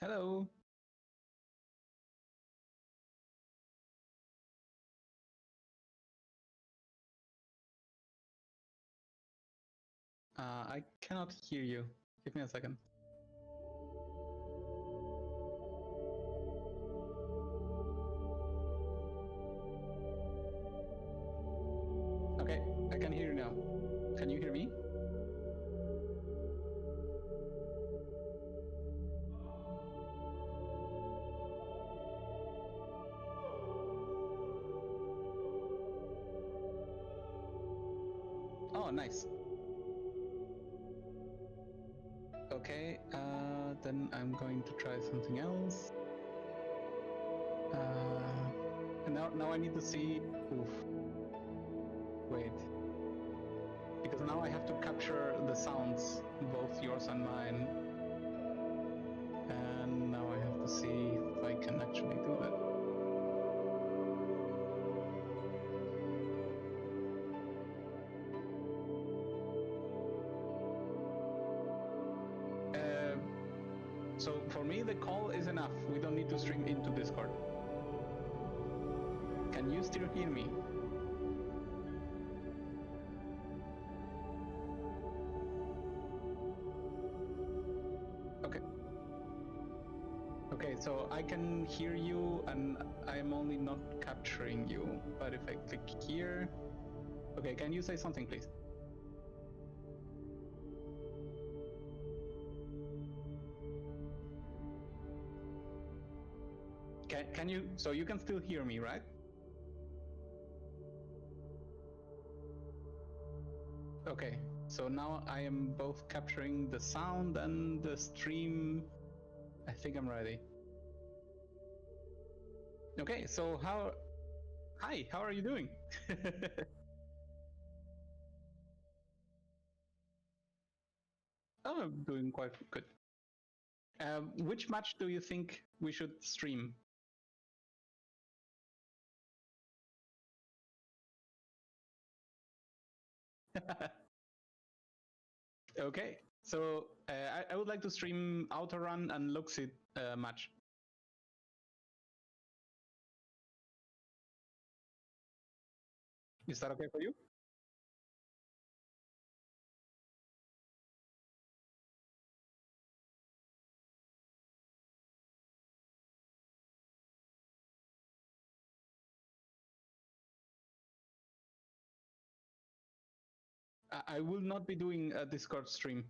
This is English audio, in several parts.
Hello. I cannot hear you. Give me a second. Okay, I can hear you now. Can you hear me? Oh, nice. Okay, then I'm going to try something else. And now I need to see. Oof. Wait. Because now I have to capture the sounds, both yours and mine. And now I have to see if I can actually do that. So for me, the call is enough. We don't need to stream into Discord. Can you still hear me? Okay. Okay, so I can hear you and I'm only not capturing you. But if I click here... Okay, can you say something, please? Can you... So you can still hear me, right? Okay, so now I am both capturing the sound and the stream. I think I'm ready. Okay, so Hi, how are you doing? Oh, I'm doing quite good. Which match do you think we should stream? Okay, so I would like to stream Outrun and Luxit match. Is that okay for you? I will not be doing a Discord stream.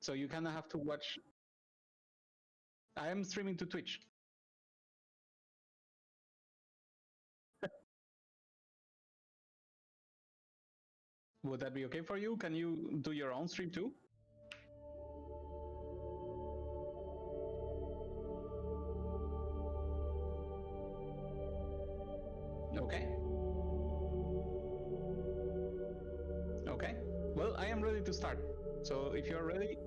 So you kind of have to watch. I am streaming to Twitch. Would that be okay for you? Can you do your own stream too? Okay. Okay. Well, I am ready to start. So if you're ready.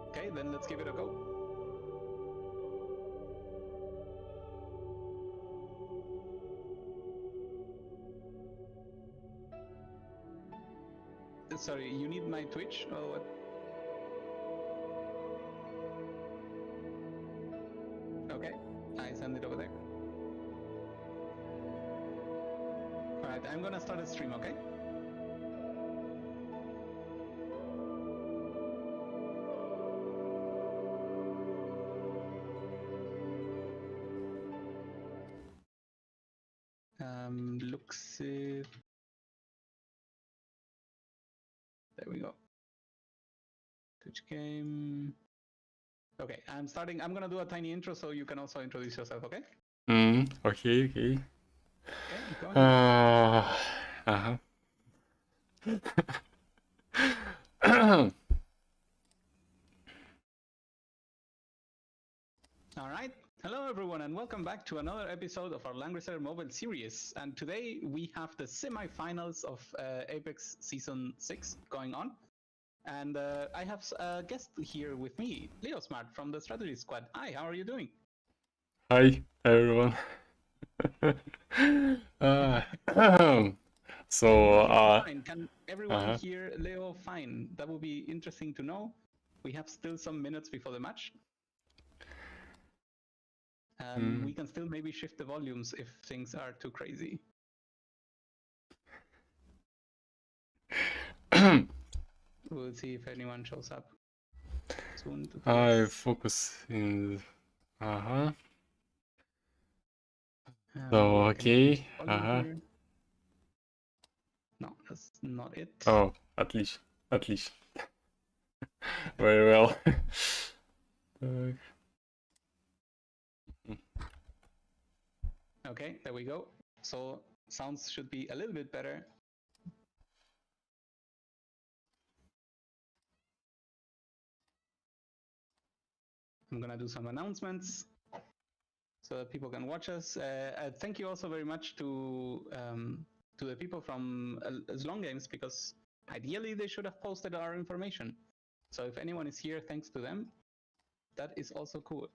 Okay, then let's give it a go. Sorry, you need my Twitch or what? Okay, I send it over there. Alright, I'm gonna start a stream, okay? Looks it. There we go. Twitch game. Okay, I'm starting. I'm gonna do a tiny intro so you can also introduce yourself, okay? Okay. Okay, go ahead. All right. Hello, everyone, and welcome back to another episode of our Langrisser mobile series. And today we have the semi-finals of Apex Season 6 going on. And I have a guest here with me, Leo Smart from the Strategy Squad. Hi, how are you doing? Hi, everyone. So, fine. Can everyone hear Leo fine? That would be interesting to know. We have still some minutes before the match. And we can still maybe shift the volumes if things are too crazy. We'll see if anyone shows up soon. I focus in. So, okay. No, that's not it. Oh, отлично, отлично. Very well. Okay, there we go. So sounds should be a little bit better. I'm gonna do some announcements so that people can watch us. Thank you also very much to the people from Long Games, because ideally they should have posted our information. So if anyone is here, thanks to them. That is also cool.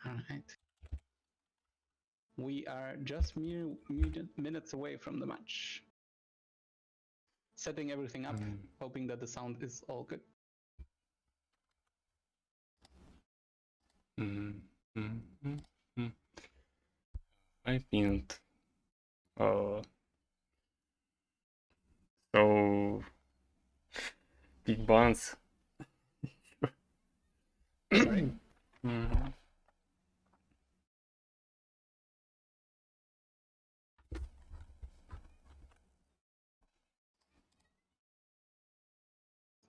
All right. We are just mere minutes away from the match. Setting everything up, hoping that the sound is all good. I think. So big buns. Sorry.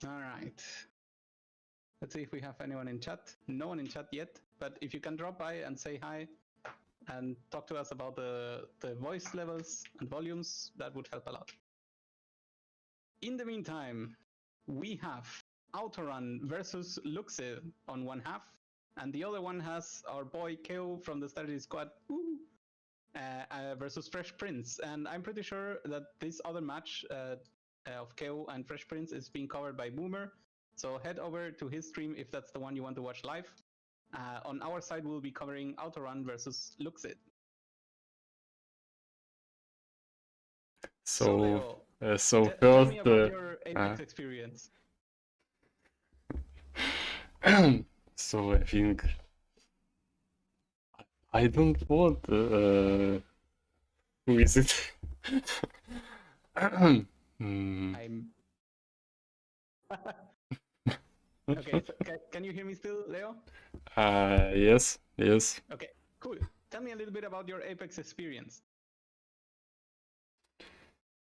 All right. Let's see if we have anyone in chat. No one in chat yet, but if you can drop by and say hi and talk to us about the voice levels and volumes, that would help a lot. In the meantime, we have Autorun versus Luxe on one half, and the other one has our boy Keo from the strategy squad versus Fresh Prince. And I'm pretty sure that this other match of Keo and Fresh Prince is being covered by Boomer. So head over to his stream if that's the one you want to watch live. On our side, we'll be covering Autorun versus Luxe. So Leo, first, tell me about your Apex experience. So I think I don't want. Who is it? I'm. Okay, so can you hear me still, Leo? Yes, yes. Okay, cool. Tell me a little bit about your Apex experience.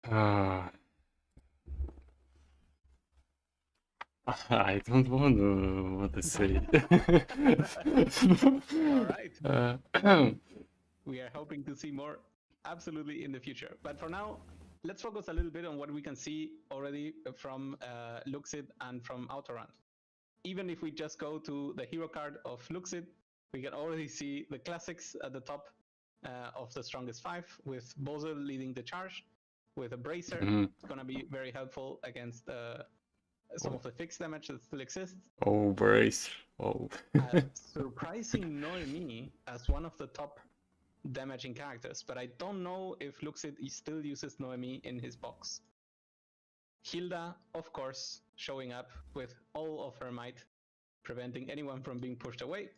I don't want what to say. All right. We are hoping to see more absolutely in the future. But for now, let's focus a little bit on what we can see already from Luxid and from Autorun. Even if we just go to the hero card of Luxid, we can already see the classics at the top of the strongest five, with Bozel leading the charge, with a bracer. It's going to be very helpful against some of the fixed damage that still exists. Oh, brace. Oh. Surprising Noemi as one of the top damaging characters, but I don't know if Luxid still uses Noemi in his box. Hilda, of course, showing up with all of her might, preventing anyone from being pushed away.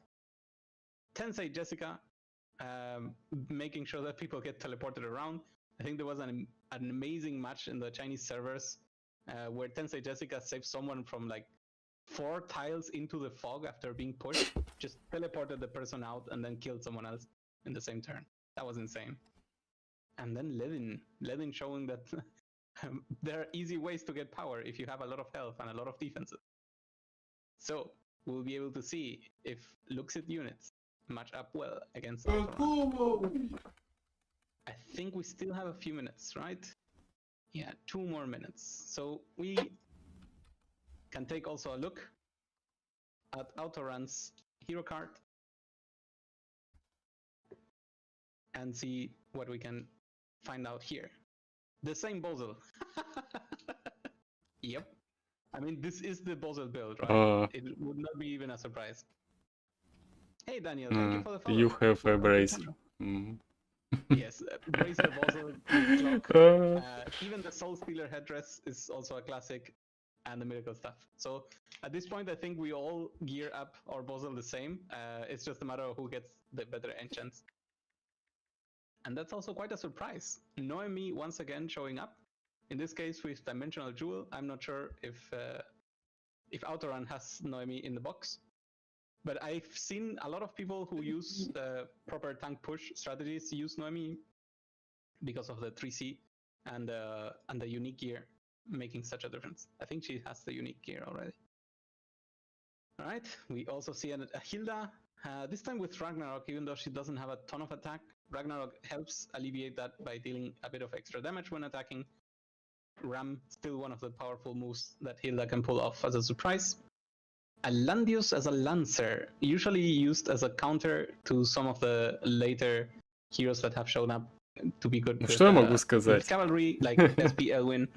Tensei Jessica, making sure that people get teleported around. I think there was an amazing match in the Chinese servers where Tensei Jessica saved someone from like 4 tiles into the fog after being pushed, just teleported the person out and then killed someone else in the same turn. That was insane. And then Ledin showing that there are easy ways to get power if you have a lot of health and a lot of defenses. So we'll be able to see if Luxid units match up well against Autorun. I think we still have a few minutes, right? Yeah, 2 more minutes. So we can take also a look at Autorun's hero card and see what we can find out here. The same Bozel. Yep. I mean, this is the Bozel build, right? It would not be even a surprise. Hey, Daniel, thank you for the follow. You have a brace. Yes, bracelet also with clock. Even the Soul Stealer headdress is also a classic, and the miracle stuff. So at this point, I think we all gear up our bozzle the same. It's just a matter of who gets the better enchants. And that's also quite a surprise. Noemi once again showing up. In this case with Dimensional Jewel. I'm not sure if Autoran has Noemi in the box. But I've seen a lot of people who use proper tank push strategies use Noemi because of the 3C and the unique gear making such a difference. I think she has the unique gear already. All right, we also see a Hilda, this time with Ragnarok, even though she doesn't have a ton of attack. Ragnarok helps alleviate that by dealing a bit of extra damage when attacking. Ram, still one of the powerful moves that Hilda can pull off as a surprise. Alandius as a Lancer, usually used as a counter to some of the later heroes that have shown up to be good Что я могу сказать? with cavalry, like SP Elwyn.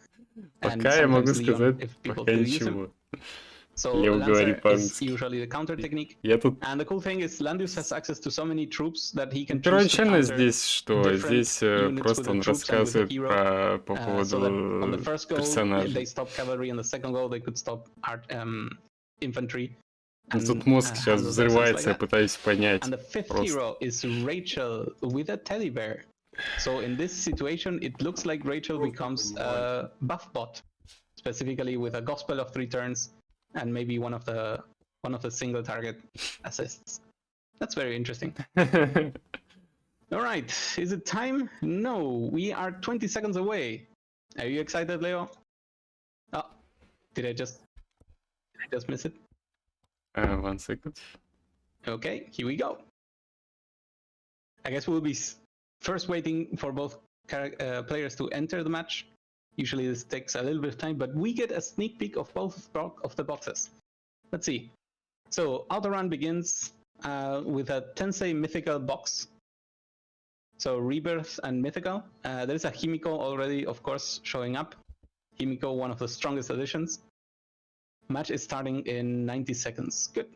Пока я могу сказать, пока ничего. So Lancer is usually the counter technique. And the cool thing is Landius has access to so many troops that he can choose to counter здесь что? Здесь просто он рассказывает по поводу on the first goal, персонажей. they stop cavalry, on the second goal they could stop infantry. Тут мозг сейчас взрывается, я пытаюсь понять. And the fifth hero is Rachel with a teddy bear. So in this situation, it looks like Rachel becomes a buff bot, specifically with a gospel of 3 turns and maybe one of the single target assists. That's very interesting. All right, is it time? No, we are 20 seconds away. Are you excited, Leo? Oh, did I just miss it? 1 second. Okay, here we go. I guess we'll be first waiting for both players to enter the match. Usually this takes a little bit of time, but we get a sneak peek of both of the boxes. Let's see. So Autoran begins with a Tensei Mythical box. So Rebirth and Mythical. There is a Himiko already, of course, showing up. Himiko, one of the strongest additions. Match is starting in 90 seconds. Good.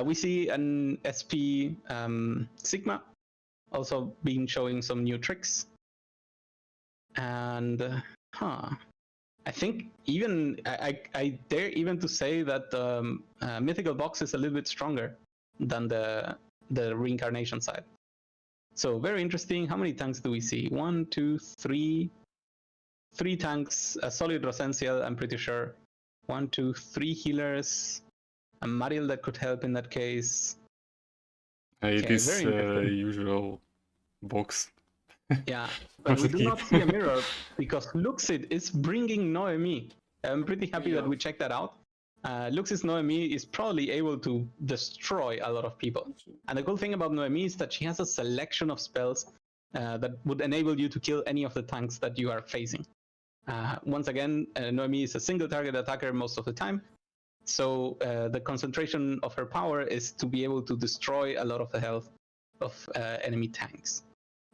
We see an SP Sigma also being showing some new tricks. And I think even I dare even to say that the Mythical box is a little bit stronger than the reincarnation side. So very interesting. How many tanks do we see? 1, 2, 3. 3 tanks, a solid Rosential, I'm pretty sure. 1, 2, 3 healers. A Mariel that could help in that case. It is usual box. Yeah, but we do not see a mirror because Luxid is bringing Noemi. I'm pretty happy that we checked that out. Luxid's Noemi is probably able to destroy a lot of people. And the cool thing about Noemi is that she has a selection of spells that would enable you to kill any of the tanks that you are facing. Once again, Noemi is a single target attacker most of the time. So the concentration of her power is to be able to destroy a lot of the health of enemy tanks.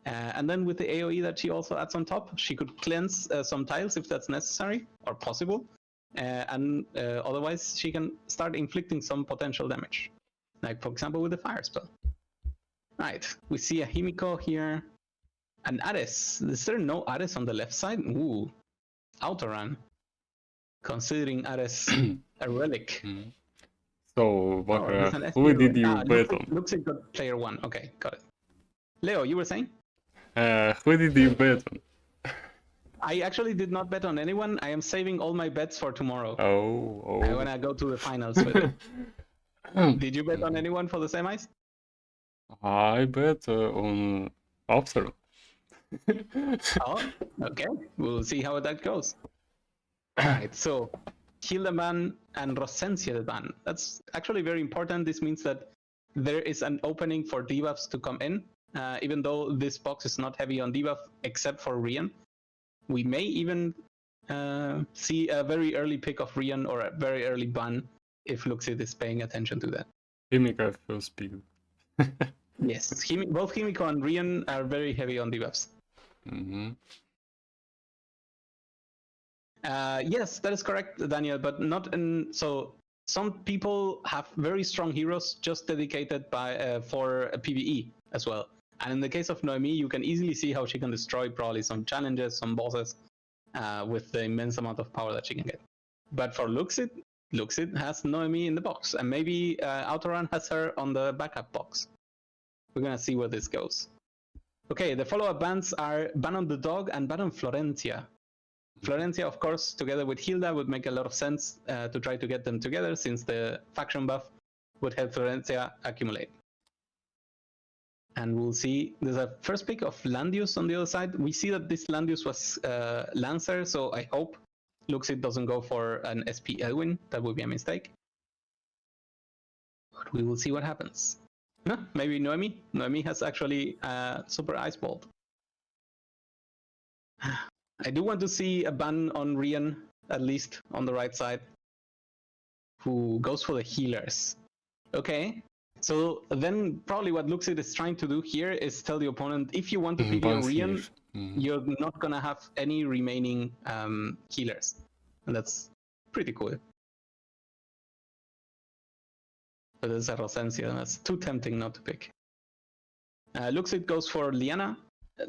And then with the AoE that she also adds on top, she could cleanse some tiles if that's necessary or possible. And otherwise, she can start inflicting some potential damage. Like, for example, with the fire spell. Right, we see a Himiko here. An Ares. Is there no Ares on the left side? Ooh, Autoran. Considering Ares a relic. So, Bakyra, who did you bet on? Looks like player 1. Okay, got it. Leo, you were saying? Who did you bet on? I actually did not bet on anyone. I am saving all my bets for tomorrow. Oh. I want to go to the finals with it. Did you bet on anyone for the semis? I bet on Absalom. Oh, okay. We'll see how that goes. Alright, so Hildeban and Rosential ban. That's actually very important. This means that there is an opening for debuffs to come in. Even though this box is not heavy on debuff except for Rian. We may even see a very early pick of Rian or a very early ban if Luxid is paying attention to that. Himiko first pick. Yes, both Himiko and Rian are very heavy on debuffs. Yes, that is correct, Daniel, but not in... So some people have very strong heroes just dedicated for PvE as well. And in the case of Noemi, you can easily see how she can destroy probably some challenges, some bosses, with the immense amount of power that she can get. But for Luxit has Noemi in the box, and maybe Autoran has her on the backup box. We're gonna see where this goes. Okay, the follow-up bans are Ban on the Dog and Ban on Florencia. Florencia, of course, together with Hilda would make a lot of sense to try to get them together, since the faction buff would help Florencia accumulate. And we'll see, there's a first pick of Landius on the other side. We see that this Landius was Lancer, so I hope Luxit doesn't go for an SP Elwin. That would be a mistake. But we will see what happens. No, maybe Noemi. Noemi has actually Super Ice Bolt. I do want to see a ban on Rian, at least on the right side, who goes for the healers. Okay, so then probably what Luxit is trying to do here is tell the opponent, if you want to PvP Rian, you're not gonna have any remaining healers. And that's pretty cool. But there's a Rosencia, and that's too tempting not to pick. Luxit goes for Liana.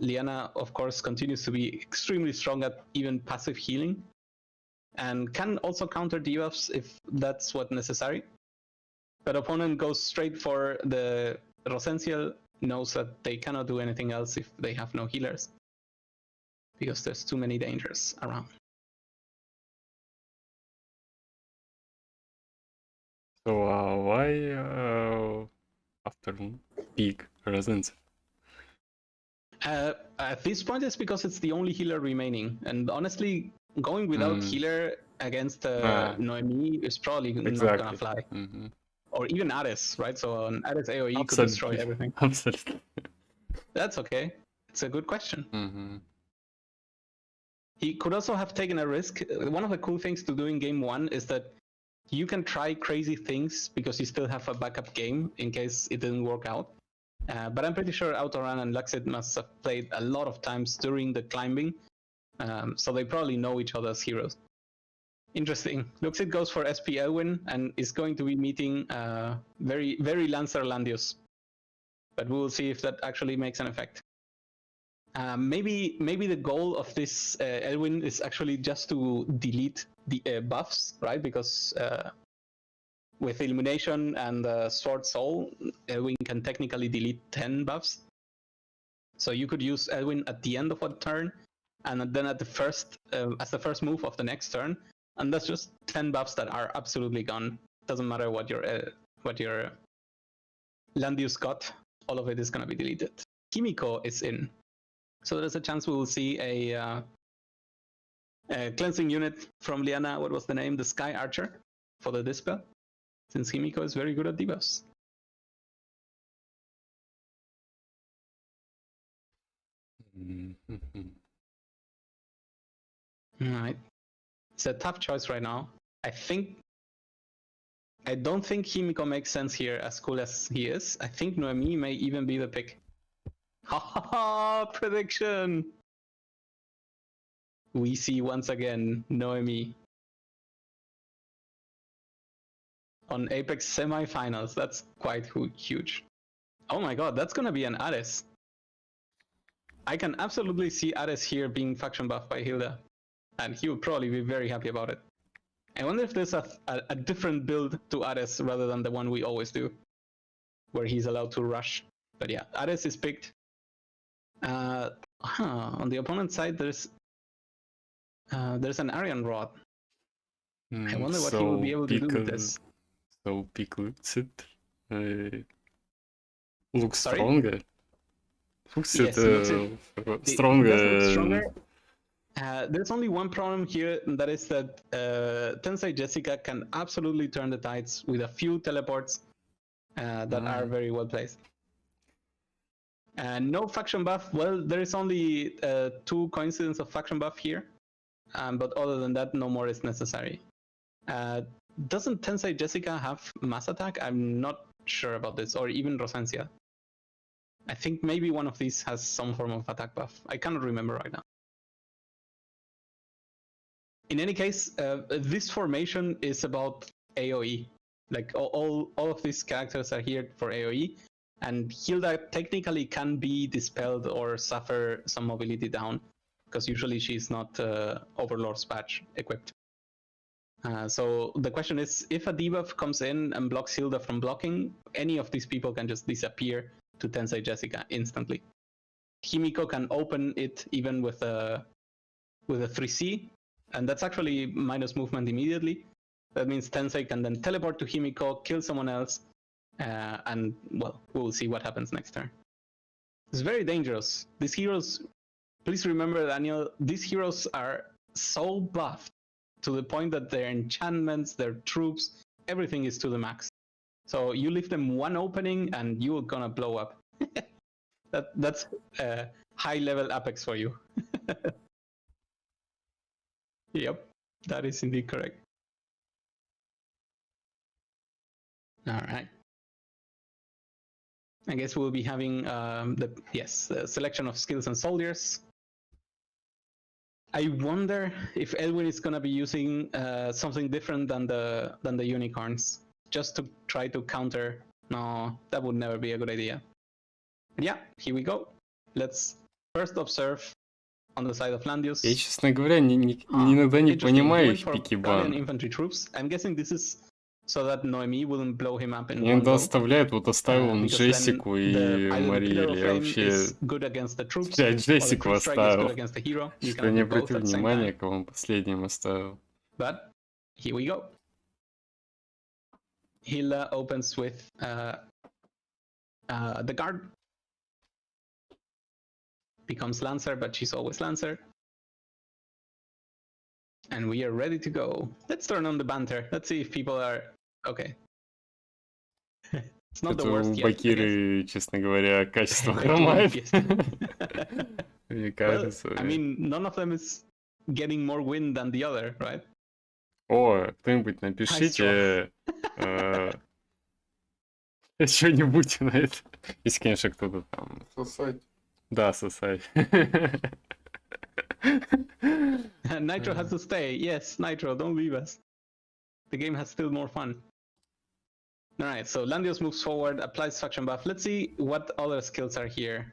Liana, of course, continues to be extremely strong at even passive healing, and can also counter debuffs if that's what necessary. But opponent goes straight for the Rosencial, knows that they cannot do anything else if they have no healers, because there's too many dangers around. So why after big Rosencia? At this point, it's because it's the only healer remaining, and honestly, going without healer against Noemi is probably not gonna fly. Or even Ares, right? So an Ares AoE could destroy everything. Absolutely. That's okay. It's a good question. He could also have taken a risk. One of the cool things to do in game 1 is that you can try crazy things because you still have a backup game in case it didn't work out. But I'm pretty sure Autoran and Luxit must have played a lot of times during the climbing, so they probably know each other's heroes. Interesting. Luxit goes for SP Elwin and is going to be meeting very, very Lancer Landius. But we will see if that actually makes an effect. Maybe the goal of this Elwin is actually just to delete the buffs, right? Because with Illumination and Sword Soul, Elwin can technically delete 10 buffs. So you could use Elwin at the end of a turn, and then at the first, as the first move of the next turn, and that's just 10 buffs that are absolutely gone. Doesn't matter what your Landius got, all of it is gonna be deleted. Kimiko is in, so there's a chance we will see a cleansing unit from Liana. What was the name? The Sky Archer for the dispel, since Kimiko is very good at debuffs. Alright. It's a tough choice right now. I don't think Kimiko makes sense here, as cool as he is. I think Noemi may even be the pick. Ha ha ha! Prediction! We see once again Noemi on Apex semifinals. That's quite huge. Oh my god, that's gonna be an Ares. I can absolutely see Ares here being faction buffed by Hilda, and he would probably be very happy about it. I wonder if there's a different build to Ares rather than the one we always do, where he's allowed to rush. But yeah, Ares is picked. On the opponent's side, there's an Arian Rod. I wonder what he will be able to do with this. So pick Luxit. Looks stronger. Luxit stronger. There's only one problem here, and that is that Tensei Jessica can absolutely turn the tides with a few teleports that are very well placed. No faction buff. Well, there is only 2 coincidence of faction buff here, but other than that, no more is necessary. Doesn't Tensei Jessica have mass attack? I'm not sure about this, or even Rosencia. I think maybe one of these has some form of attack buff. I cannot remember right now. In any case, this formation is about AoE. Like all of these characters are here for AoE, And Hilda technically can be dispelled or suffer some mobility down, because usually she's not Overlord's patch equipped. So the question is, if a debuff comes in and blocks Hilda from blocking, any of these people can just disappear to Tensei Jessica instantly. Himiko can open it even with a 3C, and that's actually minus movement immediately. That means Tensei can then teleport to Himiko, kill someone else, and, well, we'll see what happens next turn. It's very dangerous. These heroes, please remember, Daniel, these heroes are so buffed to the point that their enchantments, their troops, everything is to the max. So you leave them one opening and you're gonna blow up. That's high level Apex for you. Yep, that is indeed correct. All right. I guess we'll be having the selection of skills and soldiers. I wonder if Edwin is gonna be using something different than the unicorns, just to try to counter. No, that would never be a good idea. Yeah, here we go. Let's first observe on the side of Landius. Я, честно говоря, иногда не понимаю их пики-бан. Infantry troops. I'm guessing this is so that Noemi wouldn't blow him up in Мне иногда оставляет, вот оставил он Джессику и Мариэль. Я вообще 5 Джессику оставил. Что не обратил внимания, кого он последним оставил. But here we go. Hilda opens with the guard. Becomes Lancer, but she's always Lancer. And we are ready to go. Let's turn on the banter. Let's see if people are okay. It's not the worst yet. У Бакиры, честно говоря, качество хромает. Мне кажется. I mean, none of them is getting more win than the other, right? О, кто-нибудь напишите что-нибудь на это. Если, конечно, кто-то там. Сосать. Да, сосать. Nitro has to stay. Yes, Nitro, don't leave us. The game has still more fun. Alright, so Landios moves forward, applies faction buff. Let's see what other skills are here.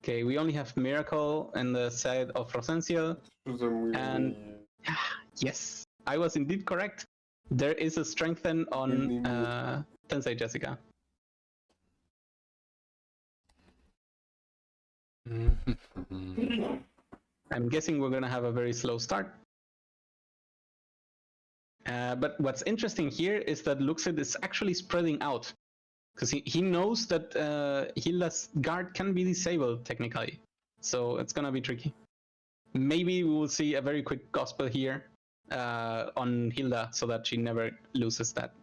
Okay, we only have Miracle on the side of Rosenciel. And yes, I was indeed correct. There is a strengthen on Tensei Jessica. I'm guessing we're gonna have a very slow start. But what's interesting here is that Luxid is actually spreading out, because he knows that Hilda's guard can be disabled technically, so it's gonna be tricky. Maybe we will see a very quick gospel here on Hilda, so that she never loses that.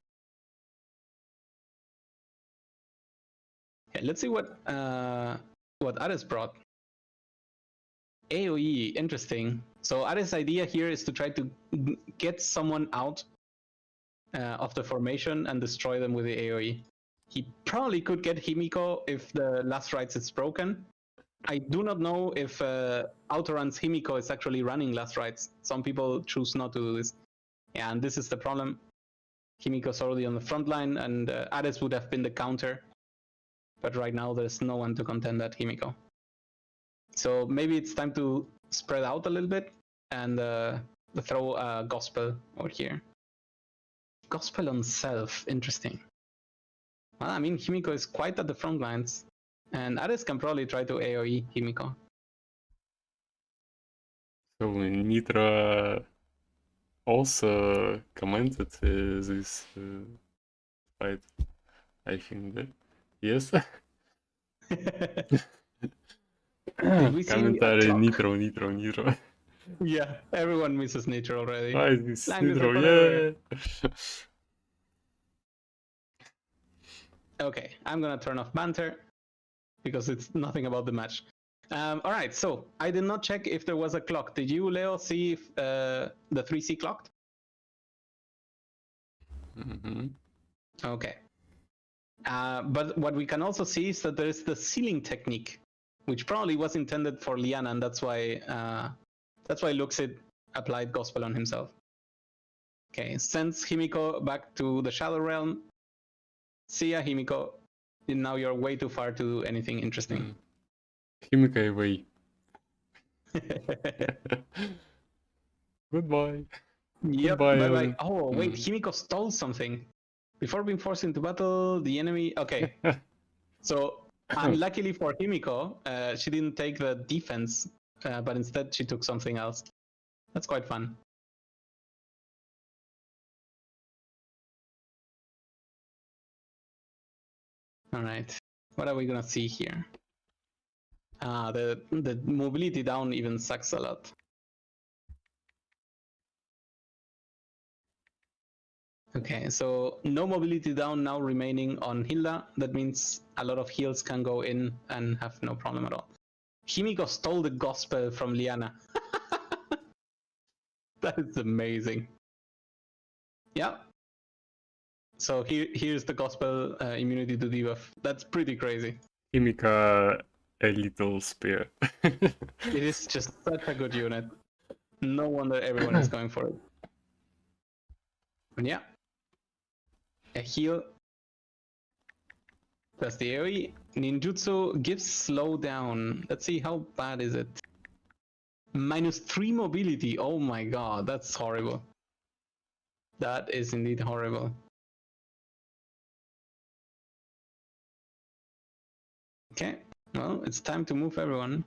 Okay, let's see what Ares brought. AoE, interesting. So Ares' idea here is to try to get someone out of the formation and destroy them with the AoE. He probably could get Himiko if the last rites is broken. I do not know if Autoruns Himiko is actually running last rites. Some people choose not to do this. Yeah, and this is the problem. Himiko's already on the front line, and Ares would have been the counter. But right now there's no one to contend at Himiko. So maybe it's time to spread out a little bit and throw a gospel over here. Gospel on self, interesting. Well, I mean, Himiko is quite at the front lines, and Ares can probably try to AoE Himiko. So Nitro also commented this fight, I think that. Yes. Commentary Nitro. Yeah, everyone misses Nitro already. Why is this Nitro? Yeah. Okay, I'm gonna turn off banter because it's nothing about the match. Alright, so I did not check if there was a clock. Did you, Leo, see if the 3C clocked? Mm-hmm. Okay. But what we can also see is that there is the sealing technique, which probably was intended for Liana, and that's why Luxid applied Gospel on himself. Okay, sends Himiko back to the Shadow Realm. See ya, Himiko. Now you're way too far to do anything interesting. Химика away. Goodbye. Yep, Goodbye, bye-bye. Oh, wait, Himiko stole something. Before being forced into battle, the enemy... Okay. So, unluckily for Himiko, she didn't take the defense, but instead she took something else. That's quite fun. Alright, what are we gonna see here? The mobility down even sucks a lot. Okay, so no mobility down now remaining on Hilda. That means a lot of heals can go in and have no problem at all. Himiko stole the gospel from Liana. That is amazing. Yeah. So here's the gospel immunity to debuff. That's pretty crazy. Himika a little spear. It is just such a good unit. No wonder everyone is going for it. But yeah. A heal. Plus the AoE. Ninjutsu gives slowdown. Let's see, how bad is it? -3 mobility. Oh my god, that's horrible. That is indeed horrible. Okay, well, it's time to move everyone.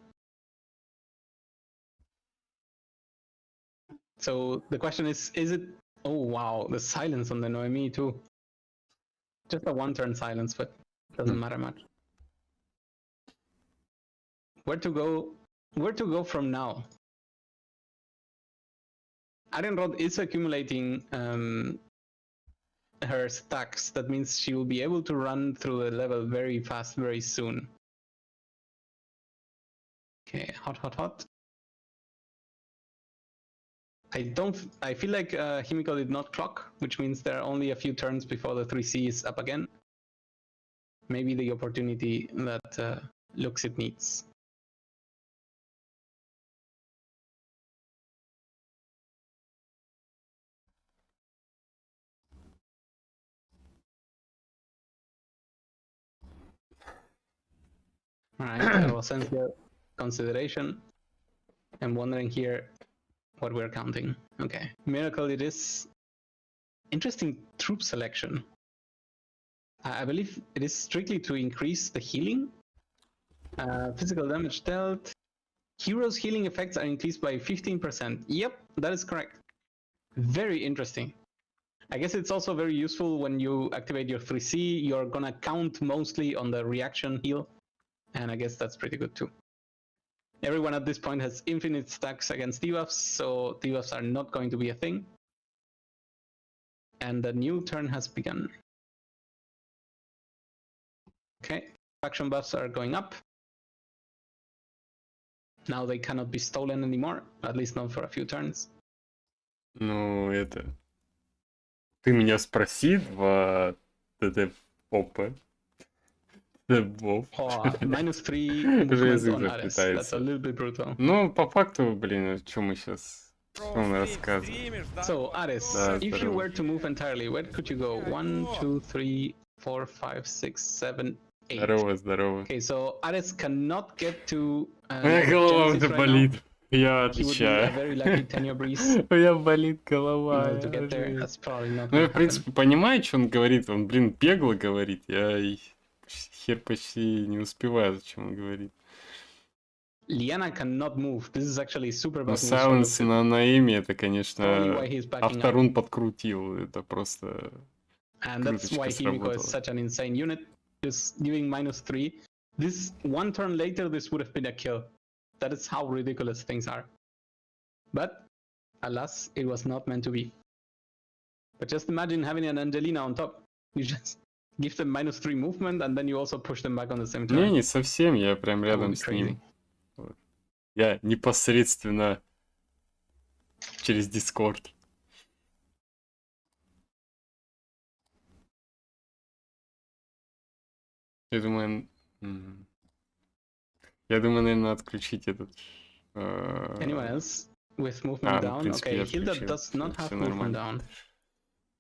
So the question is it... Oh wow, the silence on the Noemi too. Just a one-turn silence, but doesn't matter much. Where to go from now? Arenrod is accumulating her stacks. That means she will be able to run through the level very fast, very soon. Okay, hot. I feel like Himiko did not clock, which means there are only a few turns before the 3C is up again. Maybe the opportunity that looks it needs. Alright, that was sensible consideration. I'm wondering here what we're counting. Okay, miracle it is. Interesting troop selection. I believe it is strictly to increase the healing. Physical damage dealt. Heroes' healing effects are increased by 15%. Yep, that is correct. Very interesting. I guess it's also very useful when you activate your 3C. You're gonna count mostly on the reaction heal. And I guess that's pretty good too. Everyone at this point has infinite stacks against debuffs, so debuffs are not going to be a thing. And the new turn has begun. Okay, faction buffs are going up. Now they cannot be stolen anymore, at least not for a few turns. Ну, это... Ты меня спроси, два ТТ-попа. -3 movement on Ares. That's a little bit brutal. Ну, по факту, блин, что мы сейчас... Что он рассказывает? So, Ares, if you were to move entirely, where could you go? 1, 2, 3, 4, 5, 6, 7, 8. Здорово. Okay, so Ares cannot get to... Моя голова уже болит. Я отвечаю. У меня болит голова. Ну, я, в принципе, понимаю, что он говорит. Он, блин, бегло говорит. Я хер почти не успеваю, зачем он говорит. Liana cannot move. This is actually super bad. Ну, Silence на имя, это, конечно, авторун подкрутил. Это просто... And that's why Himiko is such an insane unit. Just giving -3. This one turn later, this would have been a kill. That is how ridiculous things are. But, alas, it was not meant to be. But just imagine having an Angelina on top. You just give them -3 movement, and then you also push them back on the same turn. Не совсем, я прям рядом с ним. Вот. Я непосредственно через Discord. Я думаю, наверное, отключить этот... Anyone else with movement down? Принципе, okay, Hilda does not have movement down.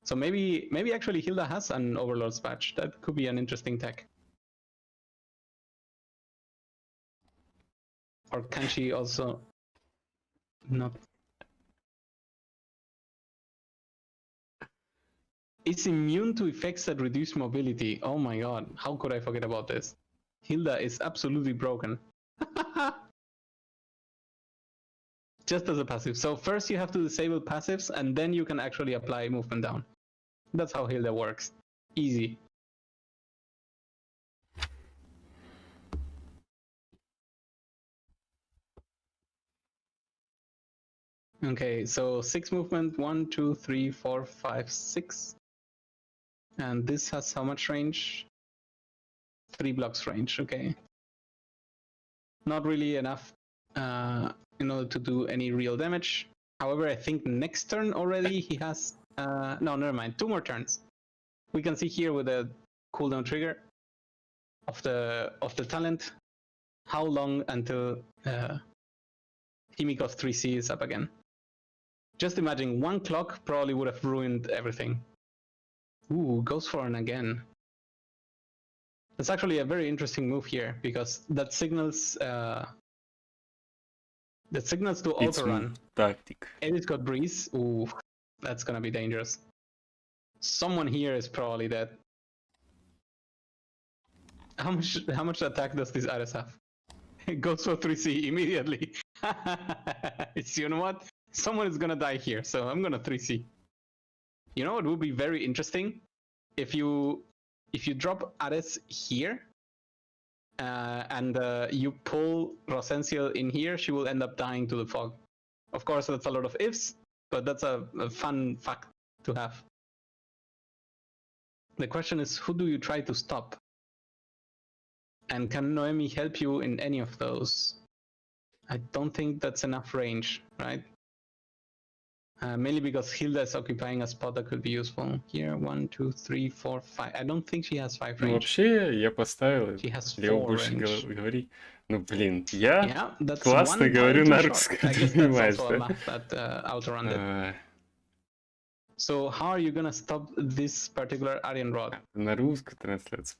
So maybe actually Hilda has an Overlord's Badge. That could be an interesting tech. Or can she also not? Is immune to effects that reduce mobility. Oh my god, how could I forget about this? Hilda is absolutely broken. Just as a passive. So first you have to disable passives and then you can actually apply movement down. That's how Hilda works. Easy. Okay, so 6 movement, 1, 2, 3, 4, 5, 6. And this has how much range? 3 blocks range, okay. Not really enough in order to do any real damage. However, I think next turn already he has... no, never mind, 2 more turns. We can see here with the cooldown trigger of the talent, how long until Himiko's 3C is up again. Just imagine 1 clock probably would have ruined everything. Ooh, goes for an again. That's actually a very interesting move here because that signals to auto run. Tactic. Edith got breeze. Ooh, that's gonna be dangerous. Someone here is probably dead. How much attack does this Ares have? It goes for 3C immediately. You know what? Someone is gonna die here, so I'm gonna 3C. You know what would be very interesting? If you drop Ares here and you pull Rosenciel in here, she will end up dying to the fog. Of course, that's a lot of ifs, but that's a fun fact to have. The question is, who do you try to stop? And can Noemi help you in any of those? I don't think that's enough range, right? Mainly because Hilda is occupying a spot that could be useful. Here, 1, 2, 3, 4, 5. I don't think she has 5 range. Вообще, я поставил. She has Лео 4 больше range. говори. Ну, блин, я Yeah, классно говорю на русском, ты понимаешь, да? So how are you gonna stop this particular Arian rod? На русской трансляции.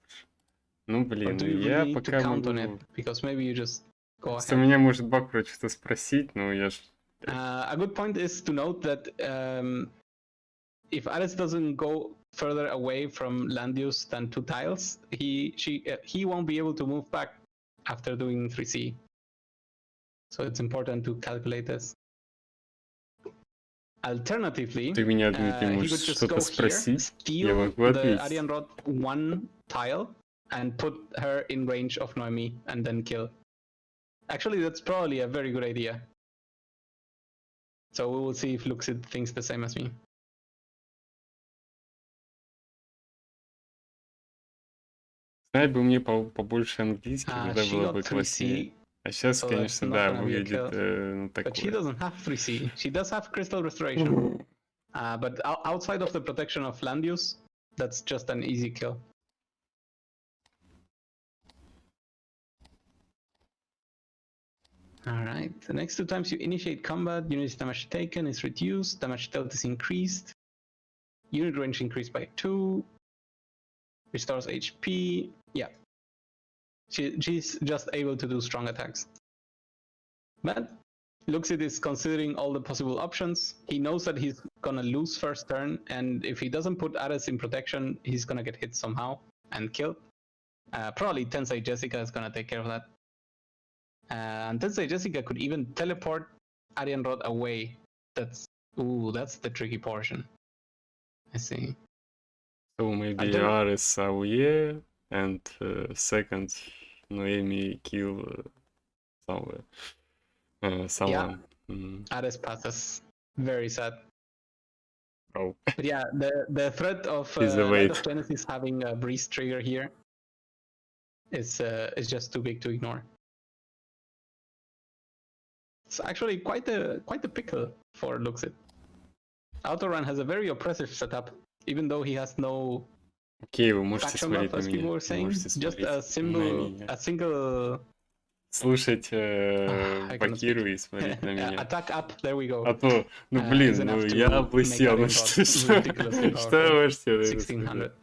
Ну, блин, я пока могу... Because maybe you just go ahead. У меня может Bakyra что-то спросить, но я ж... A good point is to note that if Ares doesn't go further away from land use than 2 tiles, he won't be able to move back after doing 3C. So it's important to calculate this. Alternatively, Ты меня, Дмитрий, можешь что-то спросить? Я могу ответить. The Arian rod 1 tile and put her in range of Noemi and then kill. Actually, that's probably a very good idea. So we will see if Luxid thinks the same as me. Знать бы мне побольше английского, тогда было бы класснее. А сейчас, конечно, да, выглядит ну, такое. But she doesn't have 3C. She does have Crystal Restoration. But outside of the protection of land use, that's just an easy kill. Alright, the next 2 times you initiate combat, unit damage taken is reduced, damage dealt is increased, unit range increased by 2, restores HP, yeah. She's just able to do strong attacks. But Luxid is considering all the possible options. He knows that he's gonna lose first turn, and if he doesn't put Ares in protection, he's gonna get hit somehow and killed. Probably Tensei Jessica is gonna take care of that. And Tensei Jessica could even teleport Arian Rod away. That's the tricky portion. I see. So maybe Ares AOE and second Noemi kill someone. Yeah. Ares passes. Very sad. Oh. But yeah, the threat of Light of Genesis having a breeze trigger here is just too big to ignore. It's actually quite a pickle for Luxid. Autorun has a very oppressive setup, even though he has no вы можете смотреть на меня. Just a single... Слушать Bakyra и смотреть на меня. Attack up, there we go. А то, ну блин, ну я облысел, ну что вы можете? 1600.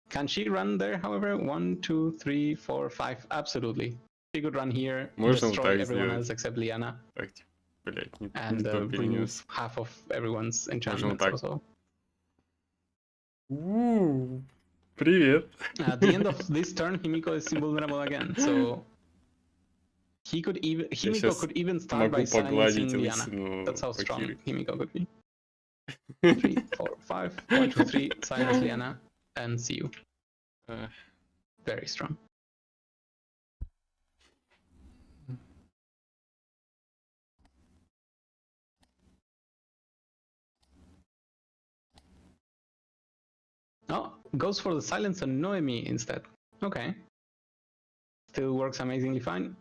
Can she run there, however? 1, 2, 3, 4, 5, absolutely. She could run here, Можно destroy так everyone сделать. else except Liana, Так, блядь, не and то remove перенес. half of everyone's Можем enchantments так. also. Привет. At the end of this turn, Himiko is invulnerable again, so Himiko could even start by silencing Liana. That's how strong Himiko could be. 3, 4, 5, 1, 2, 3, silence Liana, and see you. Very strong. Oh, goes for the silence on Noemi instead. Okay. Still works amazingly fine.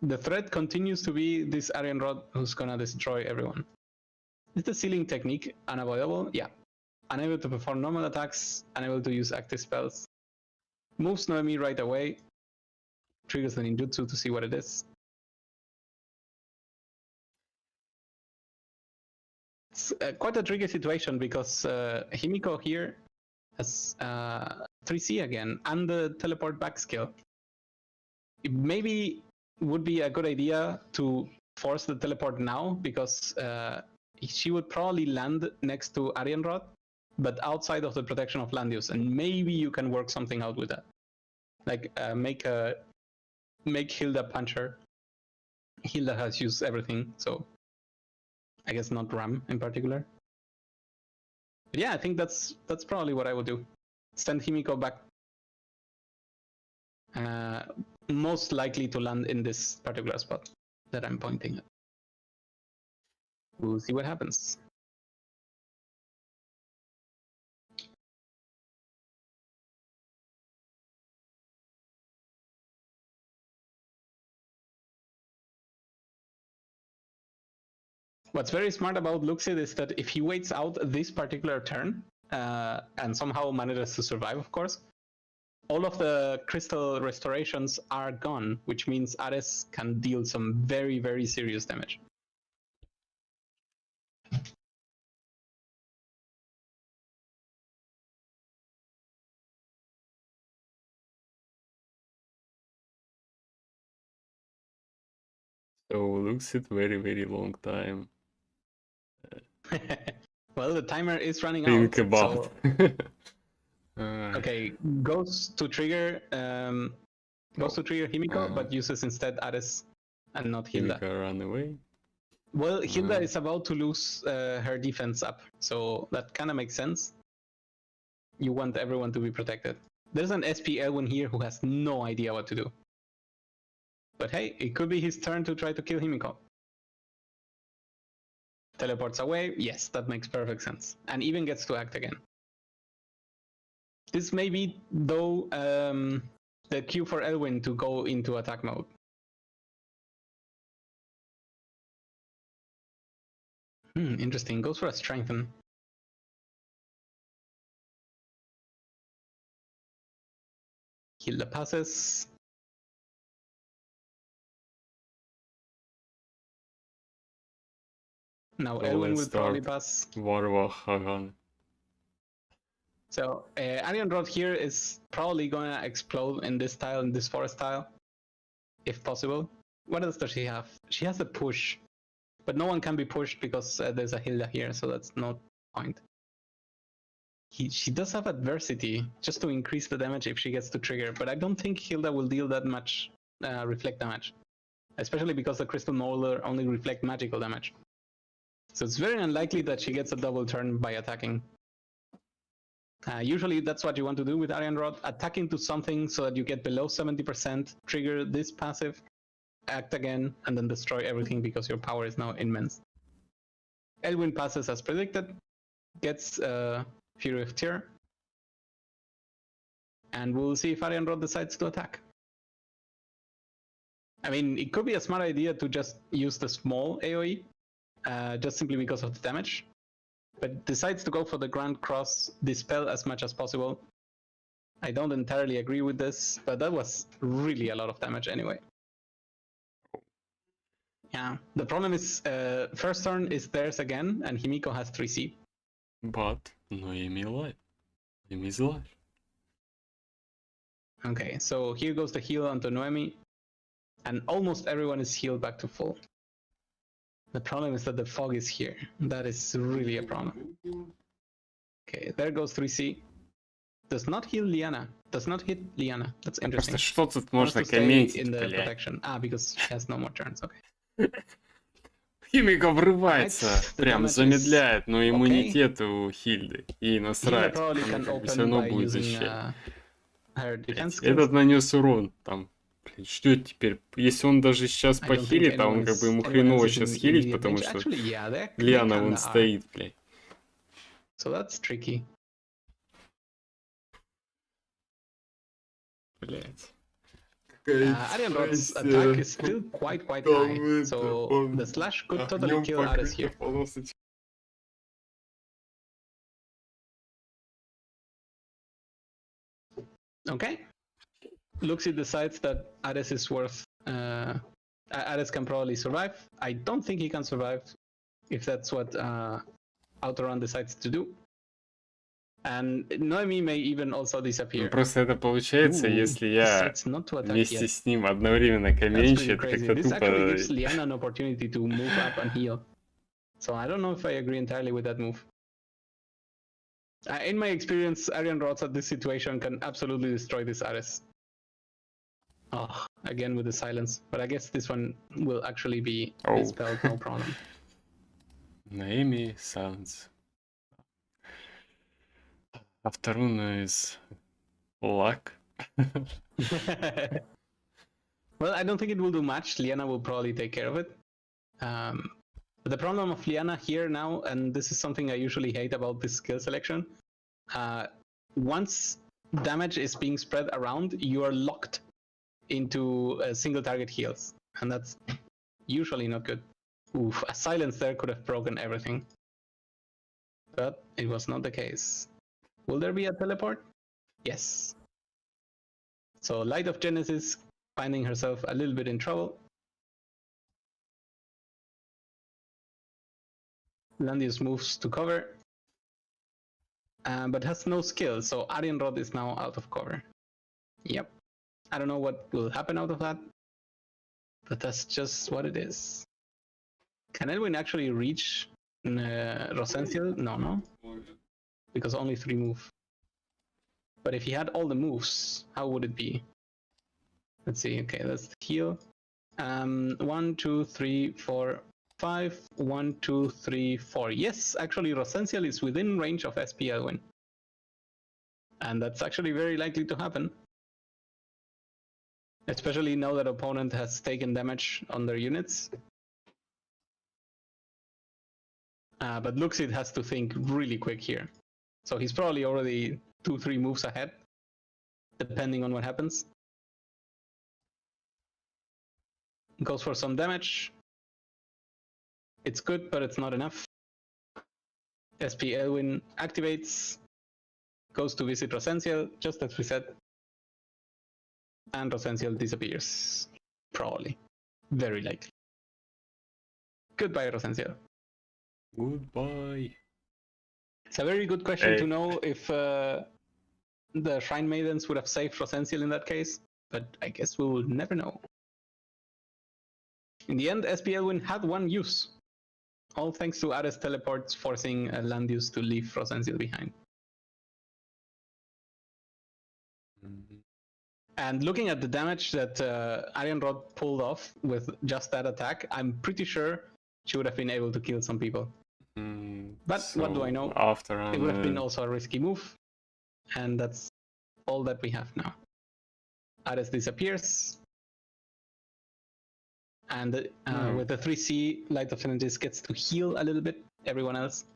The threat continues to be this Arian Rod who's gonna destroy everyone. Is the sealing technique unavoidable? Yeah. Unable to perform normal attacks, unable to use active spells. Moves Noemi right away. Triggers the ninjutsu to see what it is. It's quite a tricky situation because Himiko here has 3C again and the teleport back skill. It maybe would be a good idea to force the teleport now because she would probably land next to Arian Rod, but outside of the protection of land use, and maybe you can work something out with that. Like make Hilda punch her. Hilda has used everything, so I guess not Ram in particular. But yeah, I think that's probably what I would do. Send Himiko back. Most likely to land in this particular spot that I'm pointing at. We'll see what happens. What's very smart about Luxid is that if he waits out this particular turn and somehow manages to survive, of course, all of the crystal restorations are gone, which means Ares can deal some very, very serious damage. So looks it very, very long time. Well, the timer is running Think out. about. So... Okay, goes to trigger Himiko, but uses instead Ares and not Hilda. Himiko run away. Well, Hilda is about to lose her defense up, so that kind of makes sense. You want everyone to be protected. There's an SP Elwyn here who has no idea what to do. But hey, it could be his turn to try to kill Himiko. Teleports away, yes, that makes perfect sense. And even gets to act again. This may be, though, the cue for Elwyn to go into attack mode. Interesting, goes for a strengthen. Hilda passes. Now Elwyn will probably pass. So Arian Rod here is probably gonna explode in this tile, in this forest tile, if possible. What else does she have? She has a push, but no one can be pushed because there's a Hilda here, so that's no point. She does have adversity, just to increase the damage if she gets to trigger, but I don't think Hilda will deal that much reflect damage, especially because the Crystal Molder only reflect magical damage. So it's very unlikely that she gets a double turn by attacking. Usually that's what you want to do with Arian Rod, attacking to something so that you get below 70%, trigger this passive, act again, and then destroy everything because your power is now immense. Elwyn passes as predicted, gets Fury of Tear, and we'll see if Arian Rod decides to attack. I mean, it could be a smart idea to just use the small AoE, just simply because of the damage, but decides to go for the Grand Cross Dispel as much as possible. I don't entirely agree with this, but that was really a lot of damage anyway. Yeah, the problem is first turn is theirs again, and Himiko has 3C. But Noemi alive. Noemi is alive. Okay, so here goes the heal onto Noemi, and almost everyone is healed back to full. The problem is that the fog is here. That is really a problem. Okay, there goes 3C. Does not heal Liana. Does not hit Liana. That's interesting. Просто что тут можно комментить, блядь? Because she has no more turns. Okay. Химика врывается, прям замедляет, но иммунитет у Хильды. Ей насрать, она как бы все равно будет защищать. Этот нанес урон, там, блин, что это теперь? Если он даже сейчас похилит, а он как бы ему хреново сейчас хилить, потому что Лиана вон стоит, блядь. So that's tricky. Блядь. Arian Rod's attack is still quite high, so the slash could totally kill Ares here. Okay. Luxie decides that Ares is worth... Ares can probably survive. I don't think he can survive if that's what Outrun decides to do. And Noemi may even also disappear. Просто это получается, если я вместе с ним одновременно комменчу, это как-то This тупо... actually gives Liana an opportunity to move up and heal. So I don't know if I agree entirely with that move. In my experience, Arian Rods at this situation can absolutely destroy this Ares. Oh, again with the silence. But I guess this one will actually be dispelled, no problem. Noemi sounds... After one is luck. Well, I don't think it will do much. Liana will probably take care of it. But the problem of Liana here now, and this is something I usually hate about this skill selection, once damage is being spread around, you are locked into single target heals, and that's usually not good. Oof, a silence there could have broken everything. But it was not the case. Will there be a teleport? Yes. So Light of Genesis finding herself a little bit in trouble. Landius moves to cover, but has no skill, so Arian Rod is now out of cover. Yep. I don't know what will happen out of that, but that's just what it is. Can Elwin actually reach Rosenthal? No. Because only 3 move. But if he had all the moves, how would it be? Let's see. Okay, let's heal. 1, 2, 3, 4, 5. 1, 2, 3, 4. Yes, actually, Rosenthal is within range of SP Elwin. And that's actually very likely to happen. Especially now that opponent has taken damage on their units. But Luxid has to think really quick here. So he's probably already 2-3 moves ahead, depending on what happens. Goes for some damage. It's good, but it's not enough. SP Elwin activates, goes to visit Rosenthal, just as we said. And Rosenthal disappears. Probably. Very likely. Goodbye, Rosenthal. Goodbye. It's a very good question to know if the Shrine Maidens would have saved Rosenthal in that case, but I guess we will never know. In the end, SP Elwin had one use, all thanks to Ares teleports forcing Landius to leave Rosenthal behind. And looking at the damage that Arian Rod pulled off with just that attack, I'm pretty sure she would have been able to kill some people. But so what do I know? It would have been also a risky move, and that's all that we have now. Ares disappears, and with the 3C, Light of Genesis gets to heal a little bit everyone else.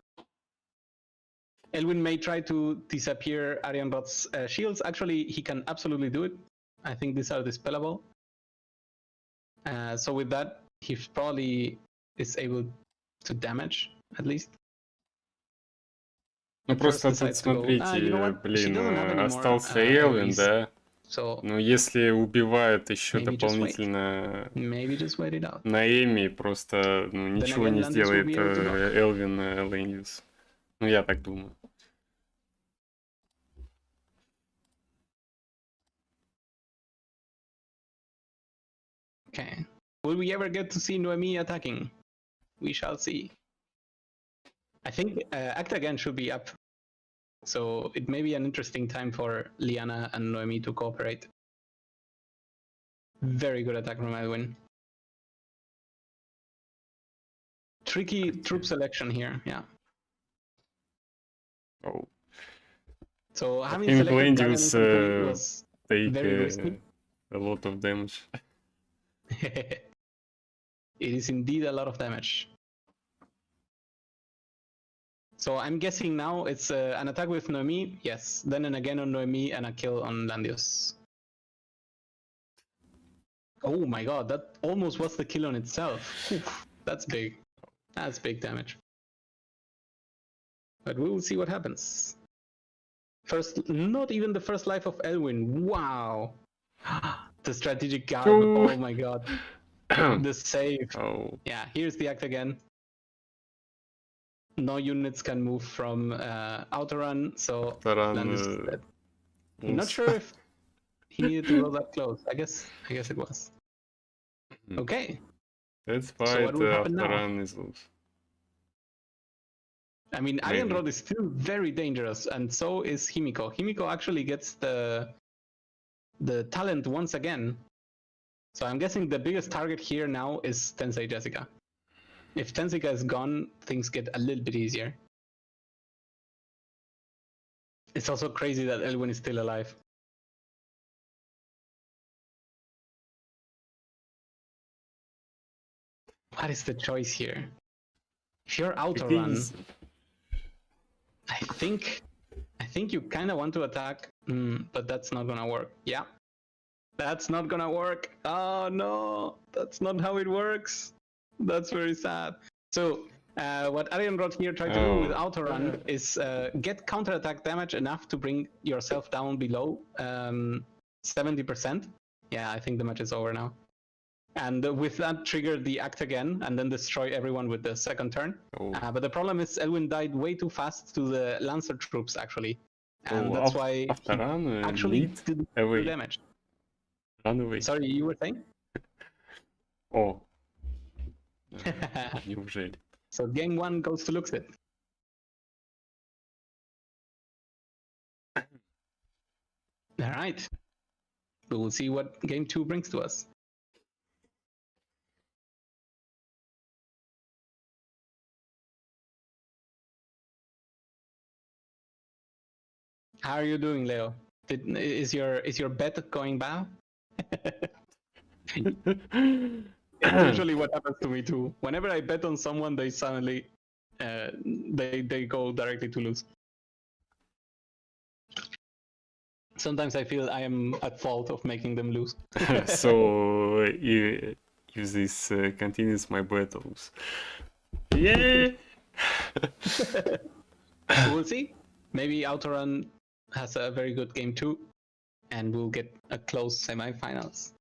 Elwin may try to disappear Arian Rod's shields. Actually, he can absolutely do it. I think these are dispellable. So with that, he probably is able to damage, at least. Ну просто тут смотрите, блин, остался Элвин, да? Но если убивает еще дополнительно Наэми, просто ничего не сделает Элвин Лэндиус. Ну я так думаю. Okay. Will we ever get to see Noemi attacking? We shall see. I think Act Again should be up. So it may be an interesting time for Liana and Noemi to cooperate. Very good attack from Edwin. Tricky troop selection here, yeah. Oh. So having selected Guardian was take very risky. A lot of damage. It is indeed a lot of damage. So I'm guessing now it's an attack with Noemi, yes. Then an again on Noemi and a kill on Landius. Oh my god, that almost was the kill on itself. Oof, that's big. That's big damage. But we will see what happens. First, not even the first life of Elwin. Wow. The strategic guard. Oh my god. The save. Oh. Yeah, here's the act again. No units can move from outer run, so Landis is dead. I'm not sure if he needed to go that close. I guess it was. Okay. Let's fight so after run is loose. I mean, Iron Rod is still very dangerous, and so is Himiko. Himiko actually gets the talent once again. So I'm guessing the biggest target here now is Tensei Jessica. If Tensei is gone, things get a little bit easier. It's also crazy that Elwin is still alive. What is the choice here? If you're outer run, I think you kind of want to attack, but that's not gonna work. Yeah, that's not gonna work. Oh no, that's not how it works. That's very sad. So what Arian Rod here tried to do with outer run is get counterattack damage enough to bring yourself down below 70%. Yeah, I think the match is over now. And with that, trigger the act again, and then destroy everyone with the second turn. But the problem is Elwin died way too fast to the Lancer troops, actually. And that's why he actually did damage. Run away. Sorry, you were saying? Oh. Неужели? So game 1 goes to Luxit. Alright. We will see what game 2 brings to us. How are you doing, Leo? Is your bet going bad? It's usually what happens to me too. Whenever I bet on someone, they suddenly they go directly to lose. Sometimes I feel I am at fault of making them lose. So if this continues, my bet lose. Yeah. We'll see. Maybe Outrun has a very good game too, and we'll get a close semi-finals.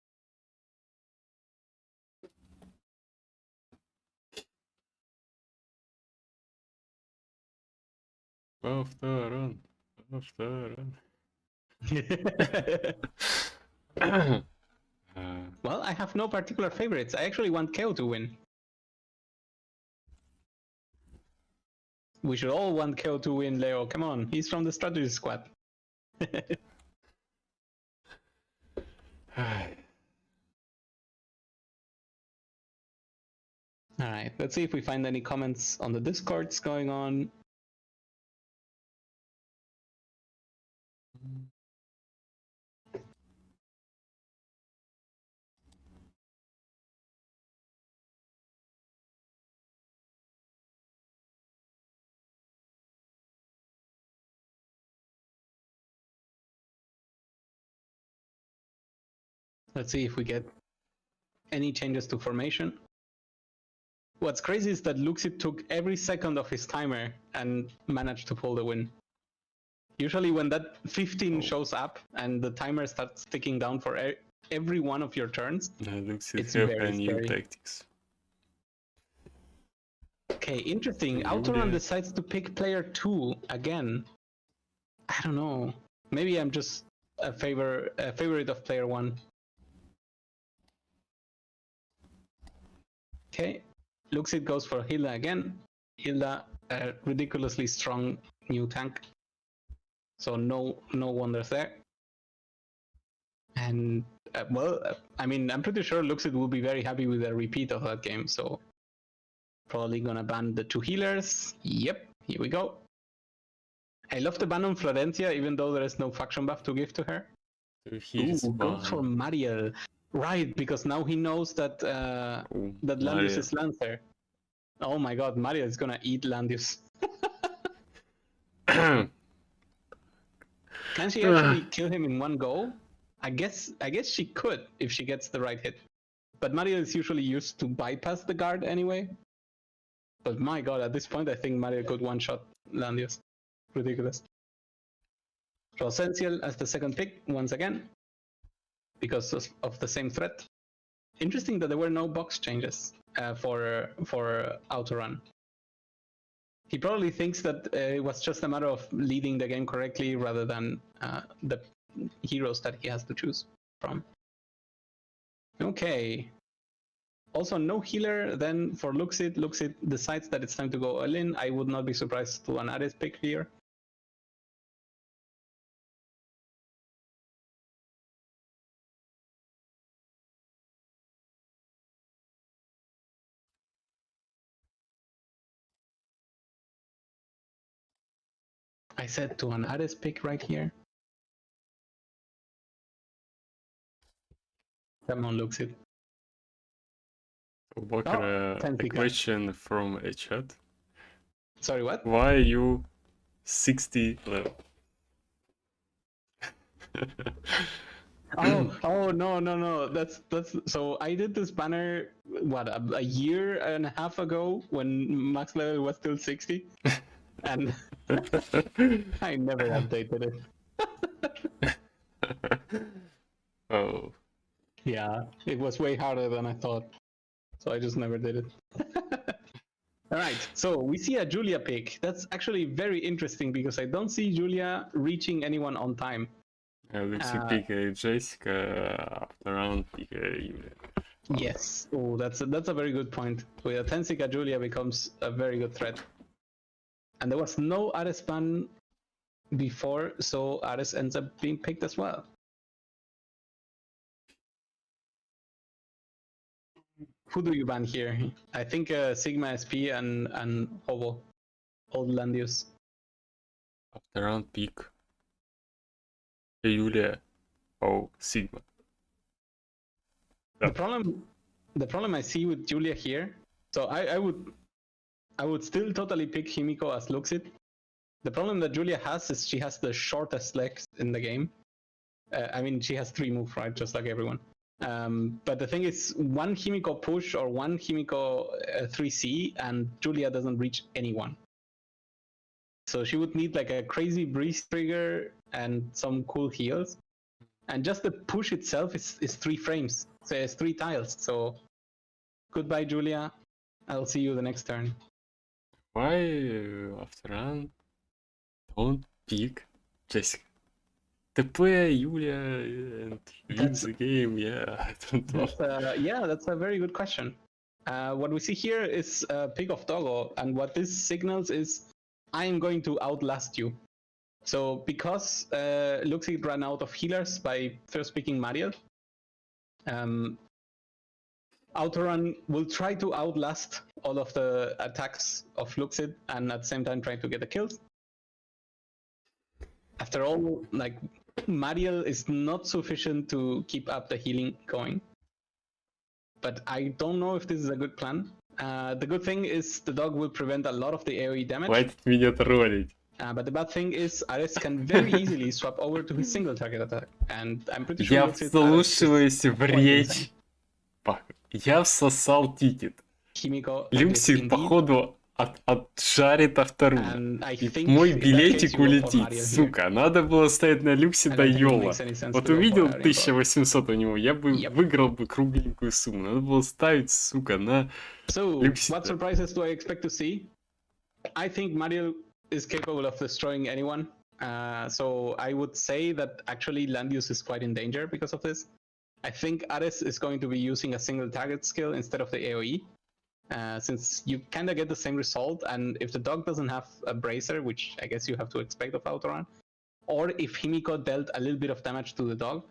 Well, I have no particular favorites. I actually want KO to win. We should all want KO to win, Leo. Come on, he's from the strategy squad. Alright, let's see if we find any comments on the Discords going on. Let's see if we get any changes to formation. What's crazy is that Luxit took every second of his timer and managed to pull the win. Usually when that 15 shows up and the timer starts ticking down for every one of your turns, it's very scary. Tactics. Okay, interesting. Outrun decides to pick player 2 again. I don't know. Maybe I'm just a favorite of player 1. Okay, Luxit goes for Hilda again. Hilda, a ridiculously strong new tank. So no wonders there. And I mean, I'm pretty sure Luxit will be very happy with a repeat of that game. So probably gonna ban the 2 healers. Yep, here we go. I love the ban on Florencia, even though there is no faction buff to give to her. Goes for Mariel. Right, because now he knows that that Landius is Lancer. Oh my god, Mariel is gonna eat Landius. Can she actually kill him in one go? I guess she could if she gets the right hit. But Mariel is usually used to bypass the guard anyway. But my god, at this point I think Mariel could one-shot Landius. Ridiculous. So Essential as the second pick once again, because of the same threat. Interesting that there were no box changes for Autorun. He probably thinks that it was just a matter of leading the game correctly rather than the heroes that he has to choose from. Okay. Also no healer then for Luxit. Luxit decides that it's time to go all in. I would not be surprised to an Ares pick here. I said to an Ares pick right here. Come on, Luxit. Bakyra, a question from a chat. Sorry, what? Why are you 60 level? oh no. That's so I did this banner what a year and a half ago when max level was still 60. And I never updated it. Oh. Yeah, it was way harder than I thought. So I just never did it. Alright, so we see a Julia pick. That's actually very interesting because I don't see Julia reaching anyone on time. Luxit pick Jessica, after round pick Julia. Yes, oh, that's a very good point. With a Tensica, Julia becomes a very good threat. And there was no Ares ban before, so Ares ends up being picked as well. Who do you ban here? I think Sigma SP and Hobo. Old Landius. After round pick Julia or Sigma. The problem I see with Julia here, so I would still totally pick Himiko as Luxit. The problem that Julia has is she has the shortest legs in the game. I mean, she has 3 moves, right? Just like everyone. But the thing is, one Himiko push or one Himiko 3C and Julia doesn't reach anyone. So she would need like a crazy breeze trigger and some cool heals. And just the push itself is 3 frames. So it's 3 tiles. So goodbye, Julia. I'll see you the next turn. Why after round don't pick Jessica? TP Julia and lose the game, yeah, I don't know. Yeah, that's a very good question. What we see here is a pick of Doggo, and what this signals is I am going to outlast you. So because Luxit ran out of healers by first picking Mariel, Autorun will try to outlast all of the attacks of Luxit and at the same time try to get the kills. After all, like, Mariel is not sufficient to keep up the healing going. But I don't know if this is a good plan. The good thing is the dog will prevent a lot of the AoE damage. Хватит меня троллить. But the bad thing is Ares can very easily swap over to his single target attack. And I'm pretty sure Я вслушиваюсь в речь. Я всосал тикет. Люксик, походу, отшарит авторун. И мой билетик улетит. Сука, надо было ставить на Люкси до Йола. Вот увидел 1800 у него, я бы выиграл бы кругленькую сумму. Надо было ставить, сука, на Люкси. What surprises do I expect to see? I think Mario is capable of destroying anyone. So I would say that actually Landius is quite in danger because of this. I think Ares is going to be using a single target skill instead of the AoE. since you kind of get the same result, and if the dog doesn't have a bracer, which I guess you have to expect of Autoran, or if Himiko dealt a little bit of damage to the dog,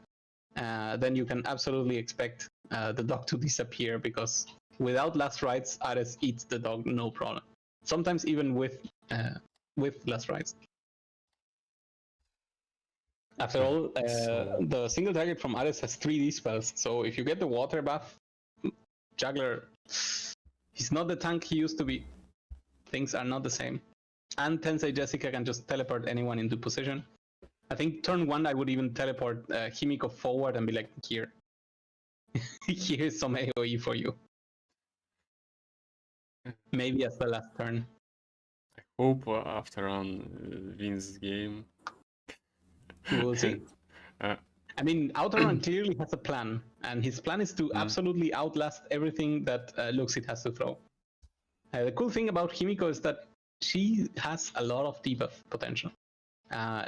then you can absolutely expect the dog to disappear, because without last rites, Ares eats the dog no problem. Sometimes even with last rites. After all, the single target from Ares has 3D spells, so if you get the water buff, Juggler, he's not the tank he used to be. Things are not the same. And Tensei Jessica can just teleport anyone into position. I think turn 1 I would even teleport Himiko forward and be like, here. Here's some AoE for you. Maybe as the last turn. I hope Autoran wins the game. We'll see. I mean, Autoran clearly has a plan, and his plan is to absolutely outlast everything that Luxit has to throw. The cool thing about Himiko is that she has a lot of debuff potential.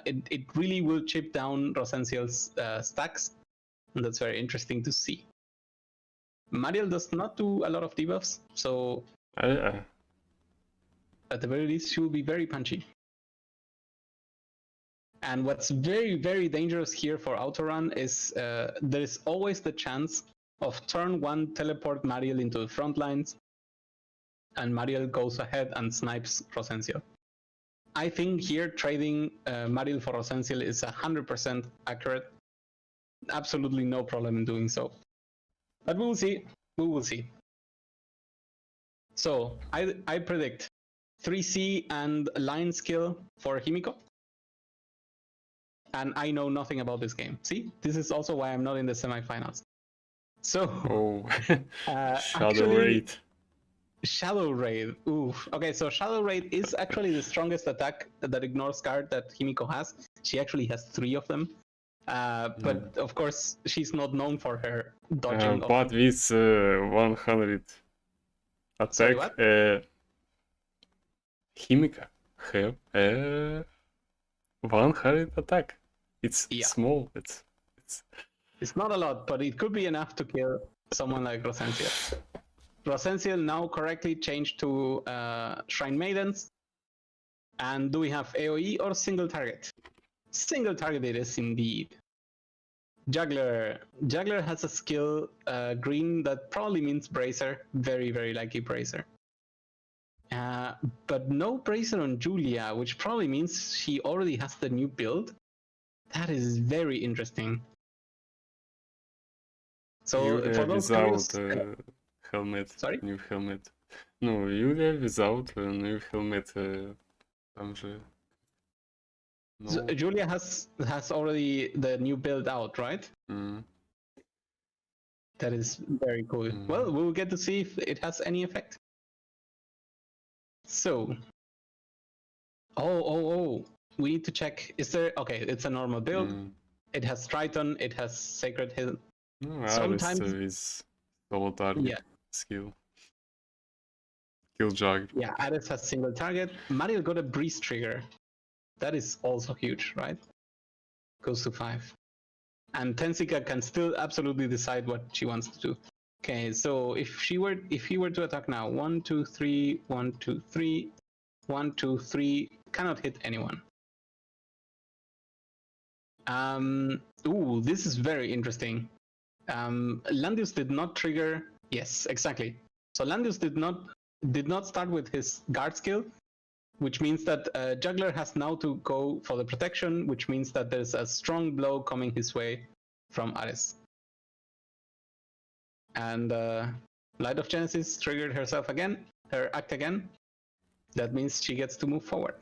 It really will chip down Rosenziel's stacks, and that's very interesting to see. Mariel does not do a lot of debuffs, so at the very least, she will be very punchy. And what's very, very dangerous here for Autoran is there is always the chance of turn 1 teleport Mariel into the front lines, and Mariel goes ahead and snipes Rosenziel. I think here trading Mariel for Rosenziel is 100% accurate. Absolutely no problem in doing so. But we will see. We will see. So I predict 3C and line skill for Himiko. And I know nothing about this game. See, this is also why I'm not in the semifinals. So, Shadow Raid. Shadow Raid. Oof. Okay, so Shadow Raid is actually the strongest attack that ignores guard that Himiko has. She actually has 3 of them. But of course, she's not known for her dodging. But with 100 attack, sorry, Himiko have 100 attack. It's small. It's not a lot, but it could be enough to kill someone like Rosenziel. Rosenziel now correctly changed to Shrine Maidens. And do we have AoE or single target? Single target it is indeed. Juggler. Juggler has a skill green that probably means Bracer. Very, very likely Bracer. But no Bracer on Julia, which probably means she already has the new build. That is very interesting. So for those without helmet, sorry? New helmet. No, Julia without new helmet. Там же... No. So Julia has already the new build out, right? That is very cool. Well, we'll get to see if it has any effect. So, we need to check. Is there? Okay, it's a normal build. It has Triton. It has Sacred Hill. No, sometimes is solo target skill. Kill Jug. Yeah, Ares has single target. Mariel got a Breeze trigger. That is also huge, right? Goes to 5. And Tensika can still absolutely decide what she wants to do. Okay, so if he were to attack now, 1, 2, 3, 1, 2, 3, 1, 2, 3, cannot hit anyone. Ooh, this is very interesting. Landius did not trigger. Yes, exactly. So Landius did not start with his guard skill, which means that Juggler has now to go for the protection, which means that there's a strong blow coming his way from Ares. And Light of Genesis triggered herself again, her act again. That means she gets to move forward.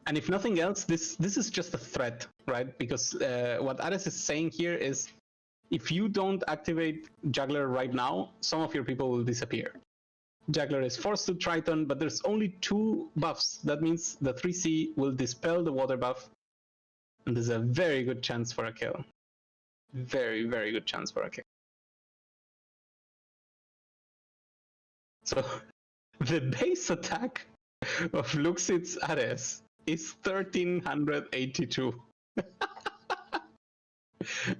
And if nothing else, this is just a threat, right? Because what Ares is saying here is, if you don't activate Juggler right now, some of your people will disappear. Juggler is forced to Triton, but there's only 2 buffs. That means the 3C will dispel the water buff. And there's a very good chance for a kill. Very, very good chance for a kill. So the base attack of Luxit's Ares is 1382.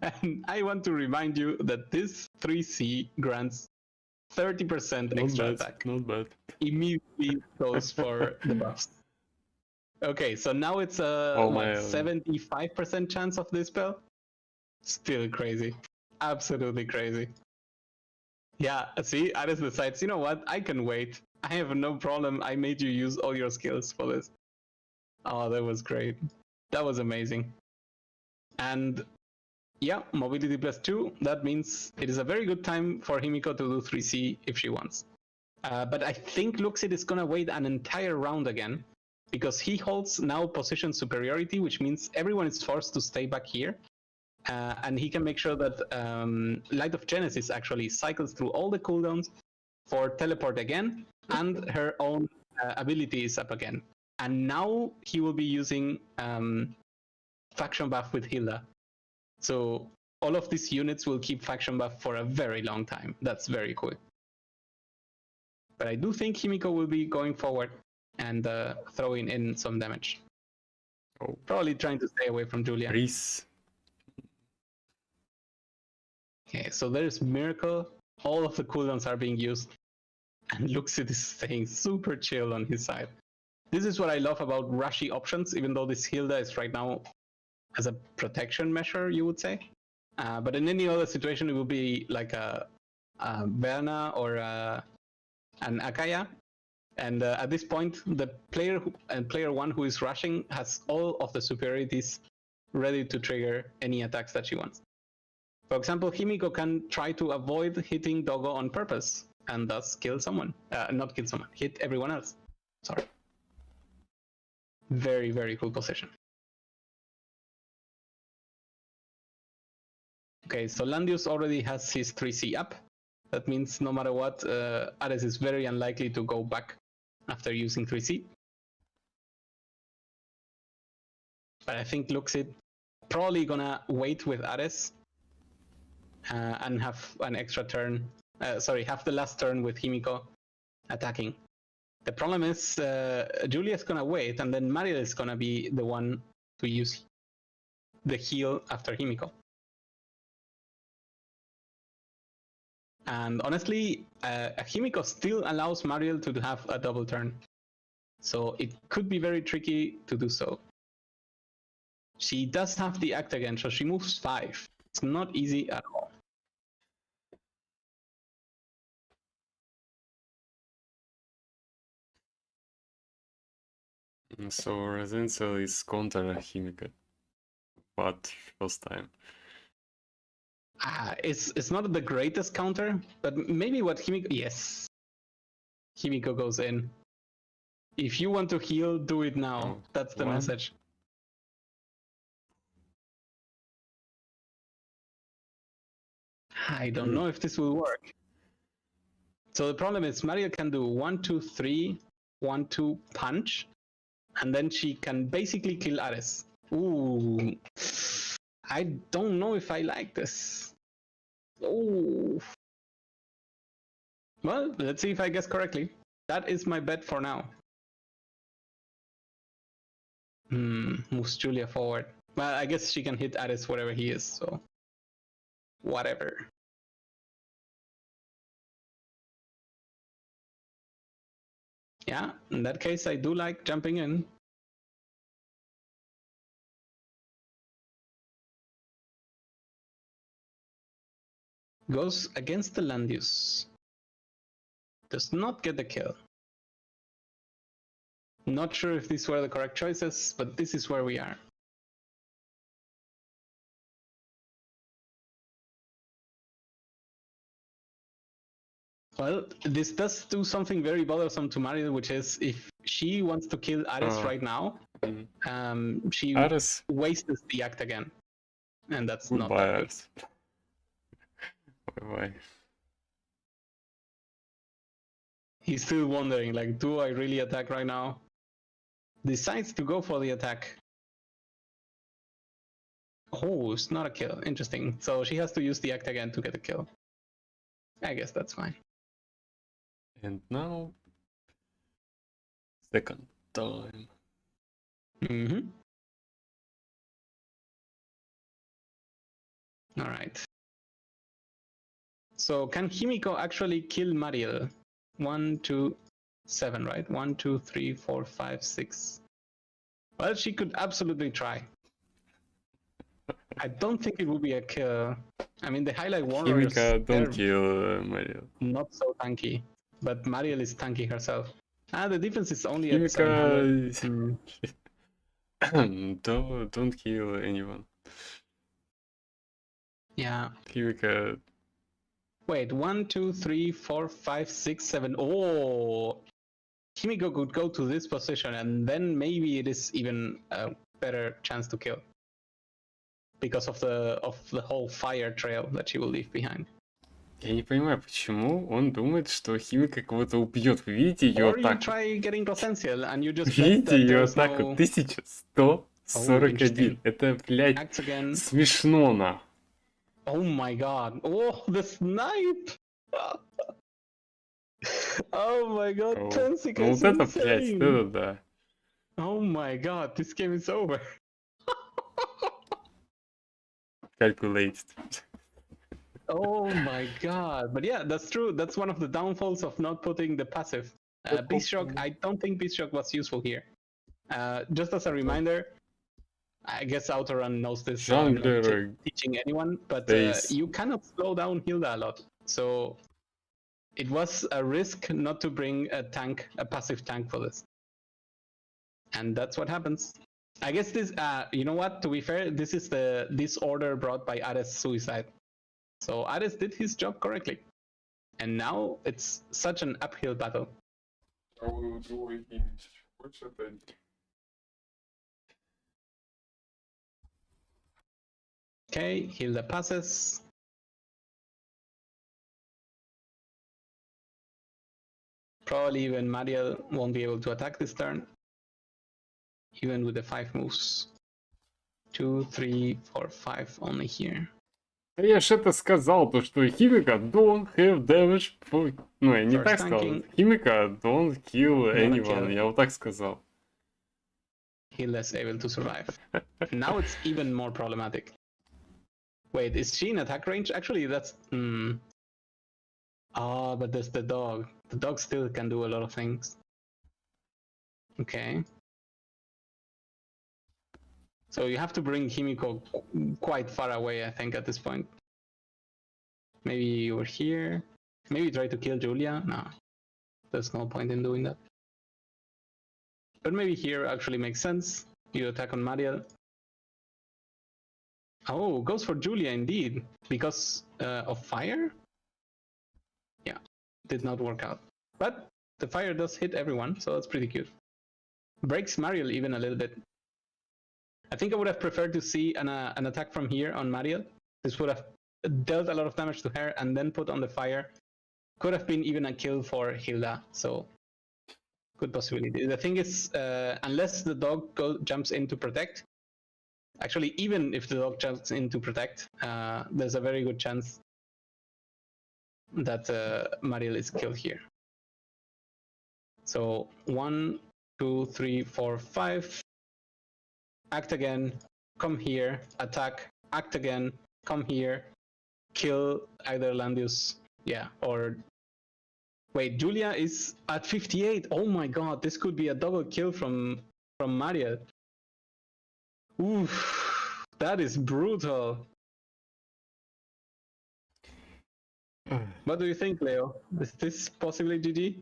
And I want to remind you that this 3C grants 30% extra attack. Not bad. Immediately goes for the buffs. Okay, so now it's a 75% chance of this spell. Still crazy. Absolutely crazy. Yeah, see, Ares decides, you know what, I can wait. I have no problem. I made you use all your skills for this. Oh, that was great. That was amazing. And yeah, mobility +2. That means it is a very good time for Himiko to do 3C if she wants. But I think Luxit is gonna wait an entire round again, because he holds now position superiority, which means everyone is forced to stay back here. And he can make sure that Light of Genesis actually cycles through all the cooldowns for teleport again, and her own ability is up again. And now he will be using faction buff with Hilda. So all of these units will keep faction buff for a very long time. That's very cool. But I do think Himiko will be going forward and throwing in some damage. Oh. Probably trying to stay away from Julia. Reese. Okay, so there's Miracle. All of the cooldowns are being used. And Luxit is staying super chill on his side. This is what I love about rushy options, even though this Hilda is right now as a protection measure, you would say. But in any other situation, it would be like a Verna or an Akaya. And at this point, the player one who is rushing has all of the superiorities ready to trigger any attacks that she wants. For example, Himiko can try to avoid hitting Dogo on purpose and thus kill someone. Not kill someone, hit everyone else. Sorry. Very, very cool position. Okay, so Landius already has his 3C up. That means no matter what, Ares is very unlikely to go back after using 3C. But I think Luxit probably gonna wait with Ares and have an extra turn. Have the last turn with Himiko attacking. The problem is Julia's gonna wait, and then Mariel is gonna be the one to use the heal after Himiko. And honestly, Himiko still allows Mariel to have a double turn. So it could be very tricky to do so. She does have the act again, so she moves 5. It's not easy at all. So Resenzel is counter Himiko, but first time. It's not the greatest counter, but maybe what Himiko... Yes. Himiko goes in. If you want to heal, do it now. Oh, that's the message. I don't know if this will work. So the problem is Mario can do 1, 2, 3, 1, 2 punch, and then she can basically kill Ares. Ooh. I don't know if I like this. Oh. Well, let's see if I guess correctly. That is my bet for now. Moves Julia forward. Well, I guess she can hit Ares wherever he is, so whatever. Yeah, in that case, I do like jumping in. Goes against the Landius. Does not get the kill. Not sure if these were the correct choices, but this is where we are. Well, this does do something very bothersome to Mariel, which is if she wants to kill Ares right now, she wastes the act again. And that's not that good. Bye-bye. He's still wondering, like, do I really attack right now? Decides to go for the attack. Oh, it's not a kill. Interesting. So she has to use the act again to get a kill. I guess that's fine. And now, second time. All right. So can Himiko actually kill Mariel? 1, 2, 7, right? 1, 2, 3, 4, 5, 6. Well, she could absolutely try. I don't think it would be a kill. I mean, the highlight warriors... Himiko, don't kill Mariel. Not so tanky. But Mariel is tanky herself. The defense is only Himiko... at 700. Don't kill anyone. Yeah. Himiko... Wait, 1, 2, 3, 4, 5, 6, 7. Oh! Himiko could go to this position and then maybe it is even a better chance to kill. Because of the whole fire trail that she will leave behind. Я не понимаю, почему он думает, что Химика кого-то убьет. Вы видите ее атаку? Видите ее атаку? 1141. Это, блядь, смешно, на. Oh my god. Oh, the snipe! Oh my god, Tensika ну is вот это, блядь, это да. Oh my god, this game is over. Calculated. Oh my god. But yeah, that's true. That's one of the downfalls of not putting the passive. Beast Shock, I don't think Beast Shock was useful here. Just as a reminder, I guess Outrun knows this, so teaching anyone, but you cannot slow down Hilda a lot. So it was a risk not to bring a tank, a passive tank for this. And that's what happens. I guess this, you know what, to be fair, this is the disorder brought by Ares' suicide. So Ares did his job correctly. And now it's such an uphill battle. Okay, Hilda passes. Probably even Mariel won't be able to attack this turn. Even with the 5 moves. 2, 3, 4, 5 only here. Я ж это сказал, то что Химика don't have damage. Ну, я не так сказал. Химика don't kill anyone. Я вот так сказал. Hilda's able to survive. Now it's even more problematic. Wait, is she in attack range? Actually, that's... Oh, but there's the dog. The dog still can do a lot of things. Okay. So you have to bring Himiko quite far away, I think, at this point. Maybe over here. Maybe try to kill Julia. No, there's no point in doing that. But maybe here actually makes sense. You attack on Mariel. Oh, goes for Julia indeed. Because of fire? Yeah, did not work out. But the fire does hit everyone, so that's pretty cute. Breaks Mariel even a little bit. I think I would have preferred to see an attack from here on Mariel. This would have dealt a lot of damage to her and then put on the fire. Could have been even a kill for Hilda, so good possibility. The thing is, unless the dog jumps in to protect, actually even if the dog jumps in to protect, there's a very good chance that Mariel is killed here. So 1, 2, 3, 4, 5. Act again, come here, attack, act again, come here, kill either Landius, yeah, or... Wait, Julia is at 58. Oh my god, this could be a double kill from Mariel. Oof, that is brutal. What do you think, Leo? Is this possibly GG?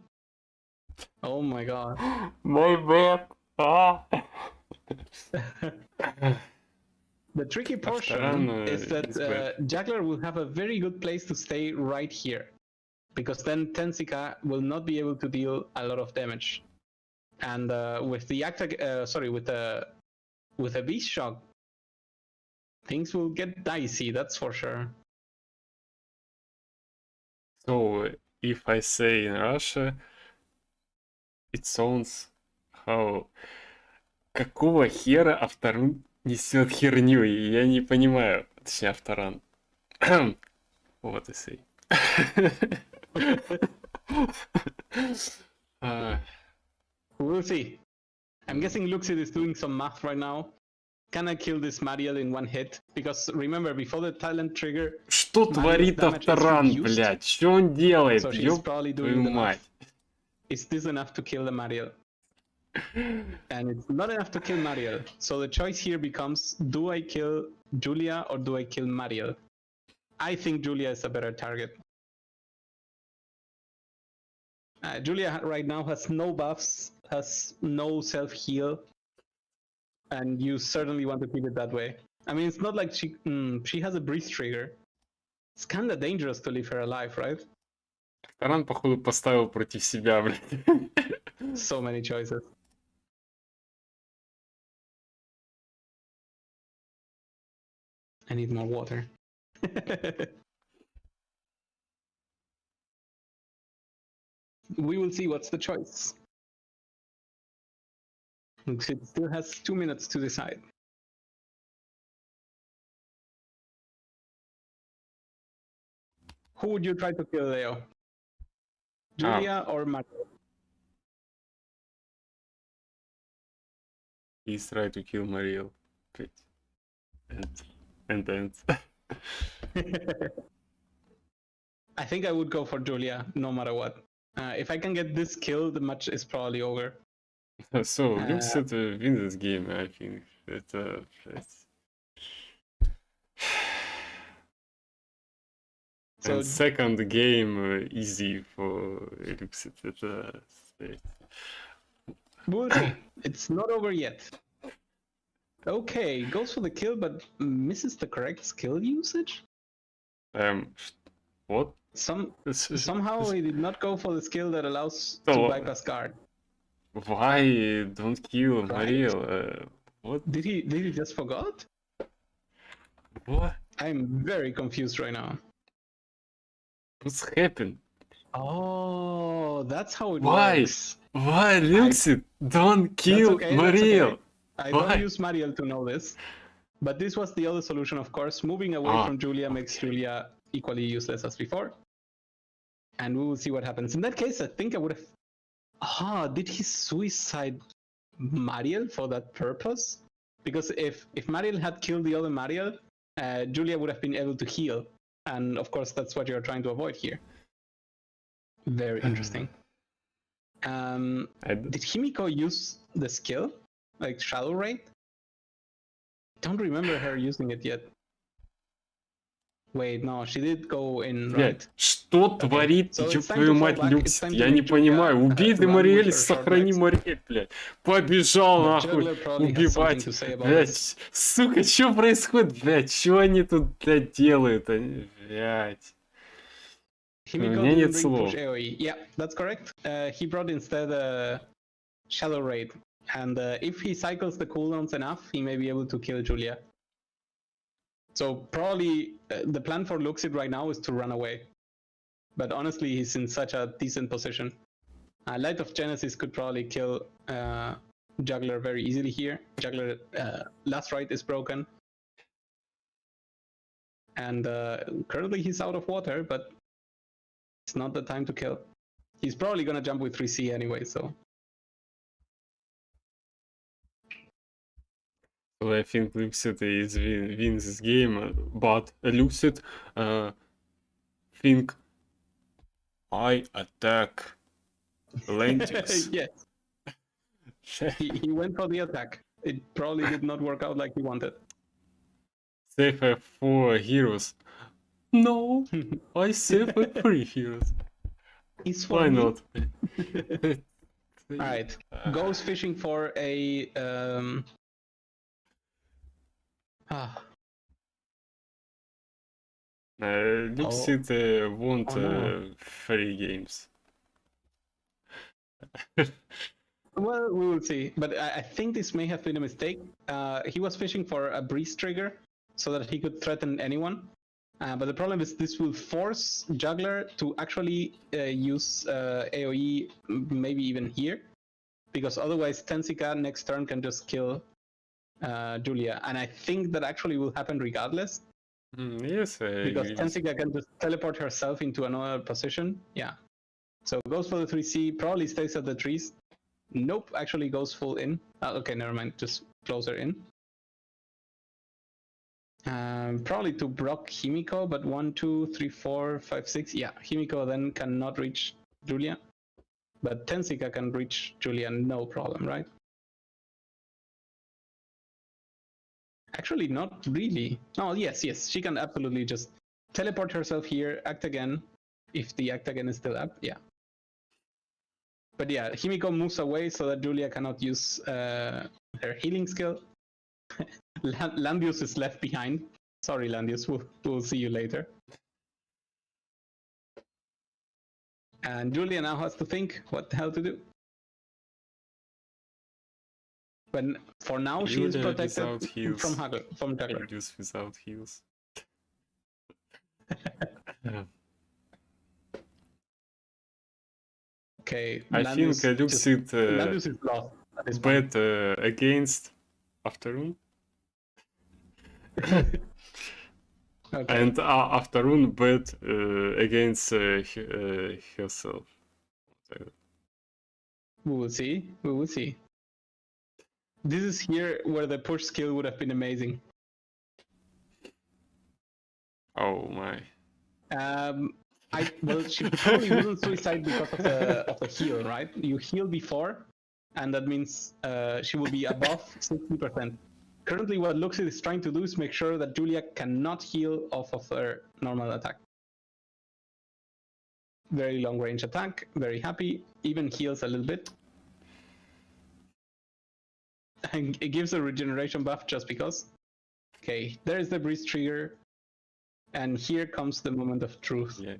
Oh my god. My bad. Ah. The tricky portion is that Juggler will have a very good place to stay right here, because then Tensika will not be able to deal a lot of damage, and with the with a Beast Shock, things will get dicey. That's for sure. So if I say in Russia, it sounds how. Какого хера Авторун несет херню? Я не понимаю. Точнее, Авторан. Вот и сей. We'll see. I'm guessing Luxid is doing some math right now. can I kill this Mariel in one hit? Because remember, before the talent trigger... Что творит Авторан, блядь? Что он делает? So she's probably doing the math. Is this enough to kill the Mariel? And it's not enough to kill Mariel. So the choice here becomes, do I kill Julia or do I kill Mariel? I think Julia is a better target. Julia right now has no buffs, has no self-heal, and you certainly want to keep it that way. I mean, it's not like she has a breeze trigger. It's kind of dangerous to leave her alive, right? Таран, походу, поставил против себя, блядь. So many choices. I need more water. We will see what's the choice. It still has 2 minutes to decide. Who would you try to kill, Leo? Julia or Mario? He's trying to kill Mariel. And I think I would go for Julia, no matter what. If I can get this kill, the match is probably over. So, looks at win this game, I think. So, and second game easy for Luxit. We'll see. It's not over yet. Okay, goes for the kill, but misses the correct skill usage? What? Somehow he did not go for the skill that allows to bypass guard. Why don't kill Mariel? What? Did he just forgot? What? I'm very confused right now. What's happened? Oh, that's how it works. Why, Luxit? Don't kill Mariel. Okay. I don't use Mariel to know this, but this was the other solution, of course. Moving away from Julia makes Julia equally useless as before, and we will see what happens. In that case, I think I would have... did he suicide Mariel for that purpose? Because if Mariel had killed the other Mariel, Julia would have been able to heal, and of course that's what you're trying to avoid here. Very interesting. Did Himiko use the skill? Like Shadow Raid? Don't remember her using it yet. Wait, no, she did go in, right? Что творит, ёб твою мать, Люкс? Я не понимаю. Убей ты Мариэль, сохрани Мариэль, блядь. Побежал нахуй убивать. Блядь, сука, что происходит, блядь? Что они тут, блядь, делают? Блядь. У меня нет слов. Yeah, that's correct. He brought instead Shadow Raid. And if he cycles the cooldowns enough, he may be able to kill Julia. So probably the plan for Luxit right now is to run away. But honestly, he's in such a decent position. Light of Genesis could probably kill Juggler very easily here. Juggler last right is broken. And currently he's out of water, but it's not the time to kill. He's probably gonna jump with 3C anyway, so... So I think Luxit is wins this game, but Luxit think I attack Atlantis. Yes. he went for the attack. It probably did not work out like he wanted. Save 4 heroes. No, I save 3 heroes. Why not? Alright, goes fishing for a... Luxit won't 3 games. Well, we will see. But I think this may have been a mistake. He was fishing for a breeze trigger so that he could threaten anyone. But the problem is this will force Juggler to actually use AoE maybe even here. Because otherwise Tensika next turn can just kill Julia, and I think that actually will happen regardless. Yes, because Tensika can just teleport herself into another position. Yeah. So goes for the 3C, probably stays at the trees. Nope, actually goes full in. Okay, never mind, just closer in. Probably to block Himiko, but 1, 2, 3, 4, 5, 6. Yeah, Himiko then cannot reach Julia. But Tensika can reach Julia, no problem, right? Actually, not really. Oh, yes, she can absolutely just teleport herself here, act again, if the act again is still up, yeah. But yeah, Himiko moves away so that Julia cannot use her healing skill. Landius is left behind. Sorry, Landius, we'll see you later. And Julia now has to think what the hell to do. But for now, she is protected from Juggler. Use without heals. Okay, I think looks it bet against Afternoon. Okay. And Afternoon bet against herself. We will see. We will see. This is here where the push skill would have been amazing. Oh my. Well, she probably wouldn't suicide because of the heal, right? You heal before, and that means she will be above 60%. Currently, what Luxit is trying to do is make sure that Julia cannot heal off of her normal attack. Very long range attack, very happy, even heals a little bit. And it gives a regeneration buff just because. Okay, there is the breeze trigger. And here comes the moment of truth. Yeah.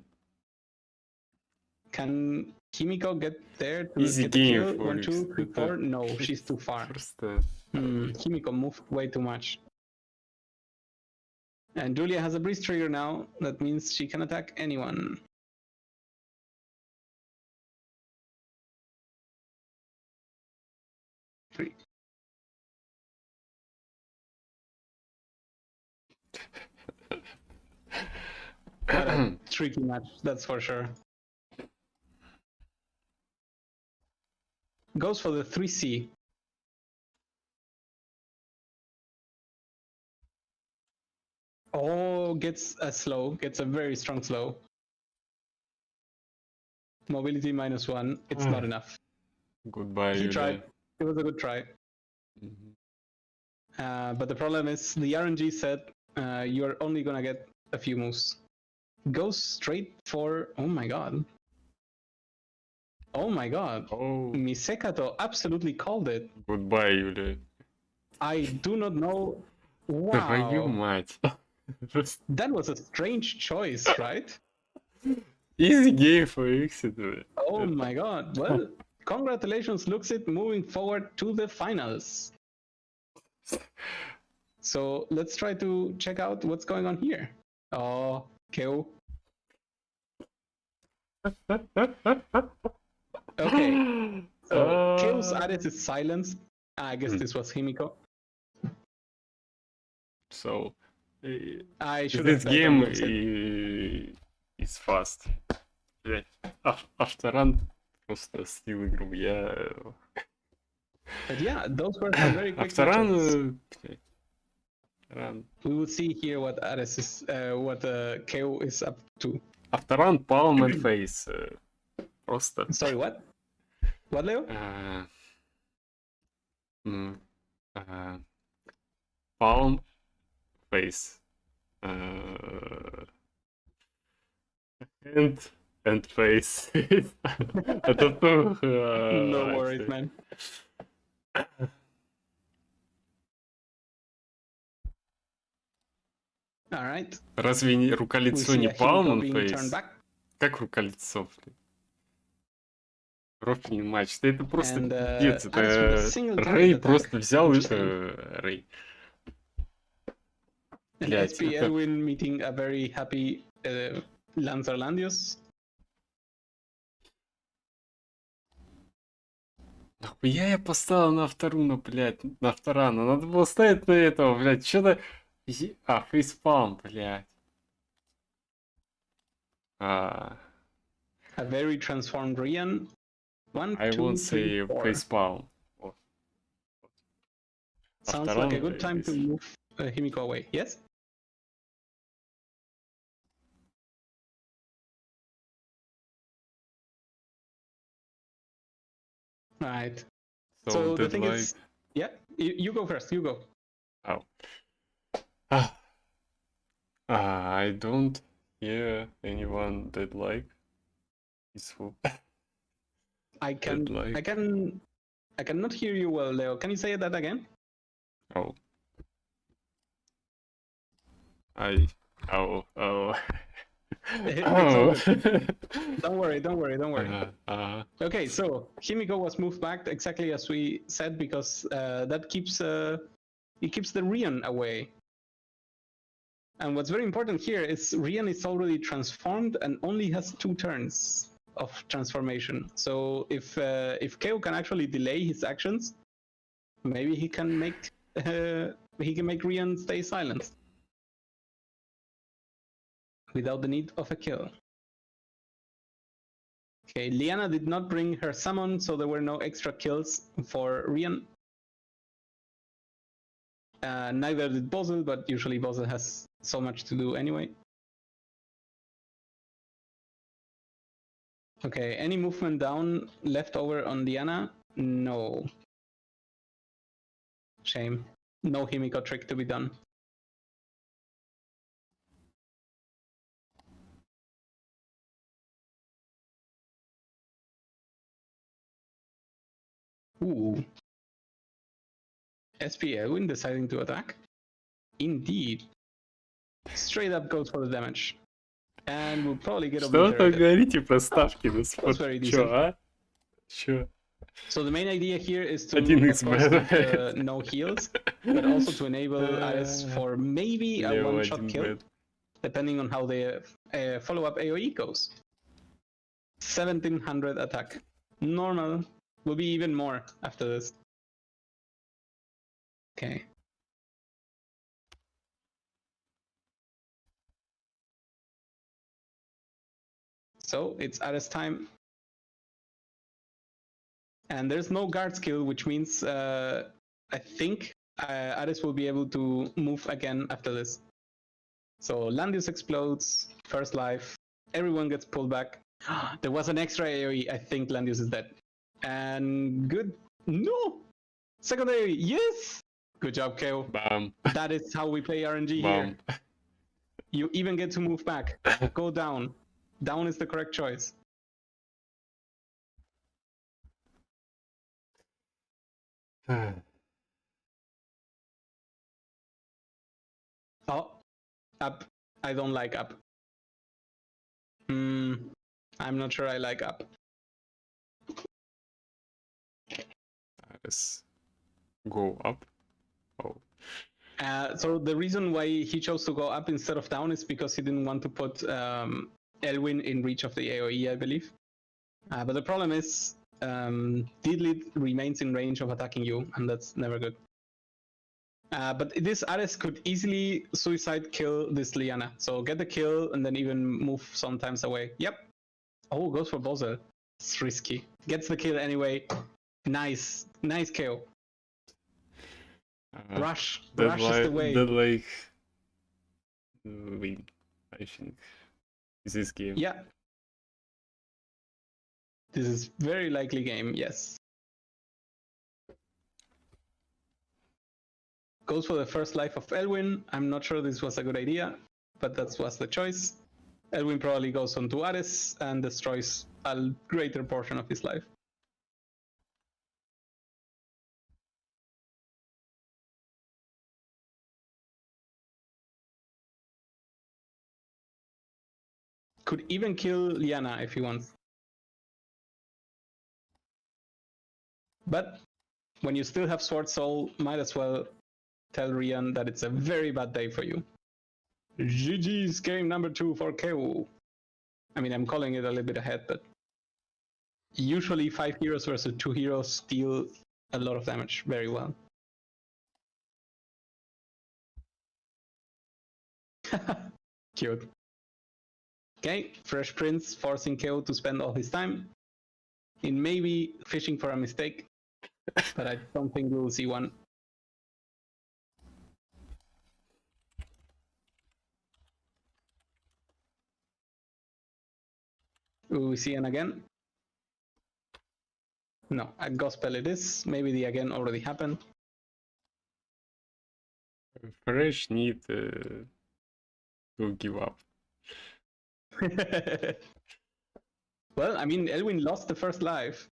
Can Himiko get there to Easy get the game kill? for 1, 2, 3, 4? No, she's too far. Himiko moved way too much. And Julia has a breeze trigger now. That means she can attack anyone. Three. What a tricky match, that's for sure. Goes for the 3C. Oh, gets a very strong slow. Mobility -1, it's not enough. Goodbye. He tried, it was a good try. But the problem is the RNG said you're only gonna get a few moves. Goes straight for, oh my god. Oh my god. Oh. Misekato absolutely called it. Goodbye, Yulia. I do not know. Wow. Твою мать. That was a strange choice, right? Easy game for Exit. Oh my god. Well, congratulations, Luxit, moving forward to the finals. So let's try to check out what's going on here. Oh, KO. Okay. So KO's Ares is silenced. I guess this was Himiko. So this game is fast. Afterrun просто слил игру. But yeah, those were some very quick Afterrun. We will see here what Ares is, what KO is up to. Afterrun, palm and face. Просто. Sorry, what? What, Leo? Palm, face. And face. No worries, man. Alright. Разве рука-лицо не palm and face? Как рука-лицо? Профильный матч. Это просто пиздец. Это Рэй просто взял Рэй. SP Edwin meeting a very happy Lancer Landius. Нахуя я поставил на Авторуна, блядь, на Авторана? Надо было ставить на этого, блядь, что-то... фейспалм, блядь. A very transformed Rian. 1, I 2, won't 3, say 4. facepalm. Sounds like a good time to move Himiko away, yes? Right. So the thing like... is, yeah, you go first. You go. Oh. I don't hear anyone that like peaceful. I cannot hear you well, Leo. Can you say that again? Oh. Oh. Oh. Don't worry. Okay, so Himiko was moved back exactly as we said because that keeps it keeps the Rian away. And what's very important here is Rian is already transformed and only has 2 turns of transformation. So if KO can actually delay his actions, maybe he can make Rian stay silent without the need of a kill. Okay, Liana did not bring her summon, so there were no extra kills for Rian. Neither did Bozel, but usually Bozel has so much to do anyway. Okay, any movement down left over on Diana? No. Shame. No Himiko trick to be done. Ooh. SP Elwin deciding to attack? Indeed. Straight up goes for the damage. And we'll probably get obliterated. Что-то говорите про ставки на спорт. Чё, а? Чё? So the main idea here is to, of course, get no heals, but also to enable Ares for maybe a one-shot kill, depending on how the follow-up AoE goes. 1700 attack. Normal. Will be even more after this. Okay. So it's Ares time. And there's no guard skill, which means I think Ares will be able to move again after this. So Landius explodes, first life, everyone gets pulled back. There was an extra AoE, I think Landius is dead. And good, no! Second AoE, yes! Good job, KO. Bam. That is how we play RNG here. You even get to move back, go down. Down is the correct choice. Oh, up. I don't like up. I'm not sure I like up. Let's go up. Oh. So the reason why he chose to go up instead of down is because he didn't want to put Elwin in reach of the AoE, I believe. But the problem is Diddley remains in range of attacking you, and that's never good. But this Ares could easily suicide kill this Liana. So get the kill and then even move sometimes away. Yep. Oh, goes for Bozel. It's risky. Gets the kill anyway. Nice. Nice KO. Rush. Rush is the way. That like win, I think. This game. Yeah. This is very likely game, yes. Goes for the first life of Elwin. I'm not sure this was a good idea, but that was the choice. Elwin probably goes on to Ares and destroys a greater portion of his life. Could even kill Liana if he wants. But when you still have Sword Soul, might as well tell Rian that it's a very bad day for you. GG's game number 2 for KO. I mean, I'm calling it a little bit ahead, but usually 5 heroes versus 2 heroes deal a lot of damage very well. Cute. Okay, Fresh Prince forcing KO to spend all his time in maybe fishing for a mistake, but I don't think we'll see one. Will we see him again? No, a gospel it is. Maybe the again already happened. Fresh need to give up. Well, I mean, Elwin lost the first life,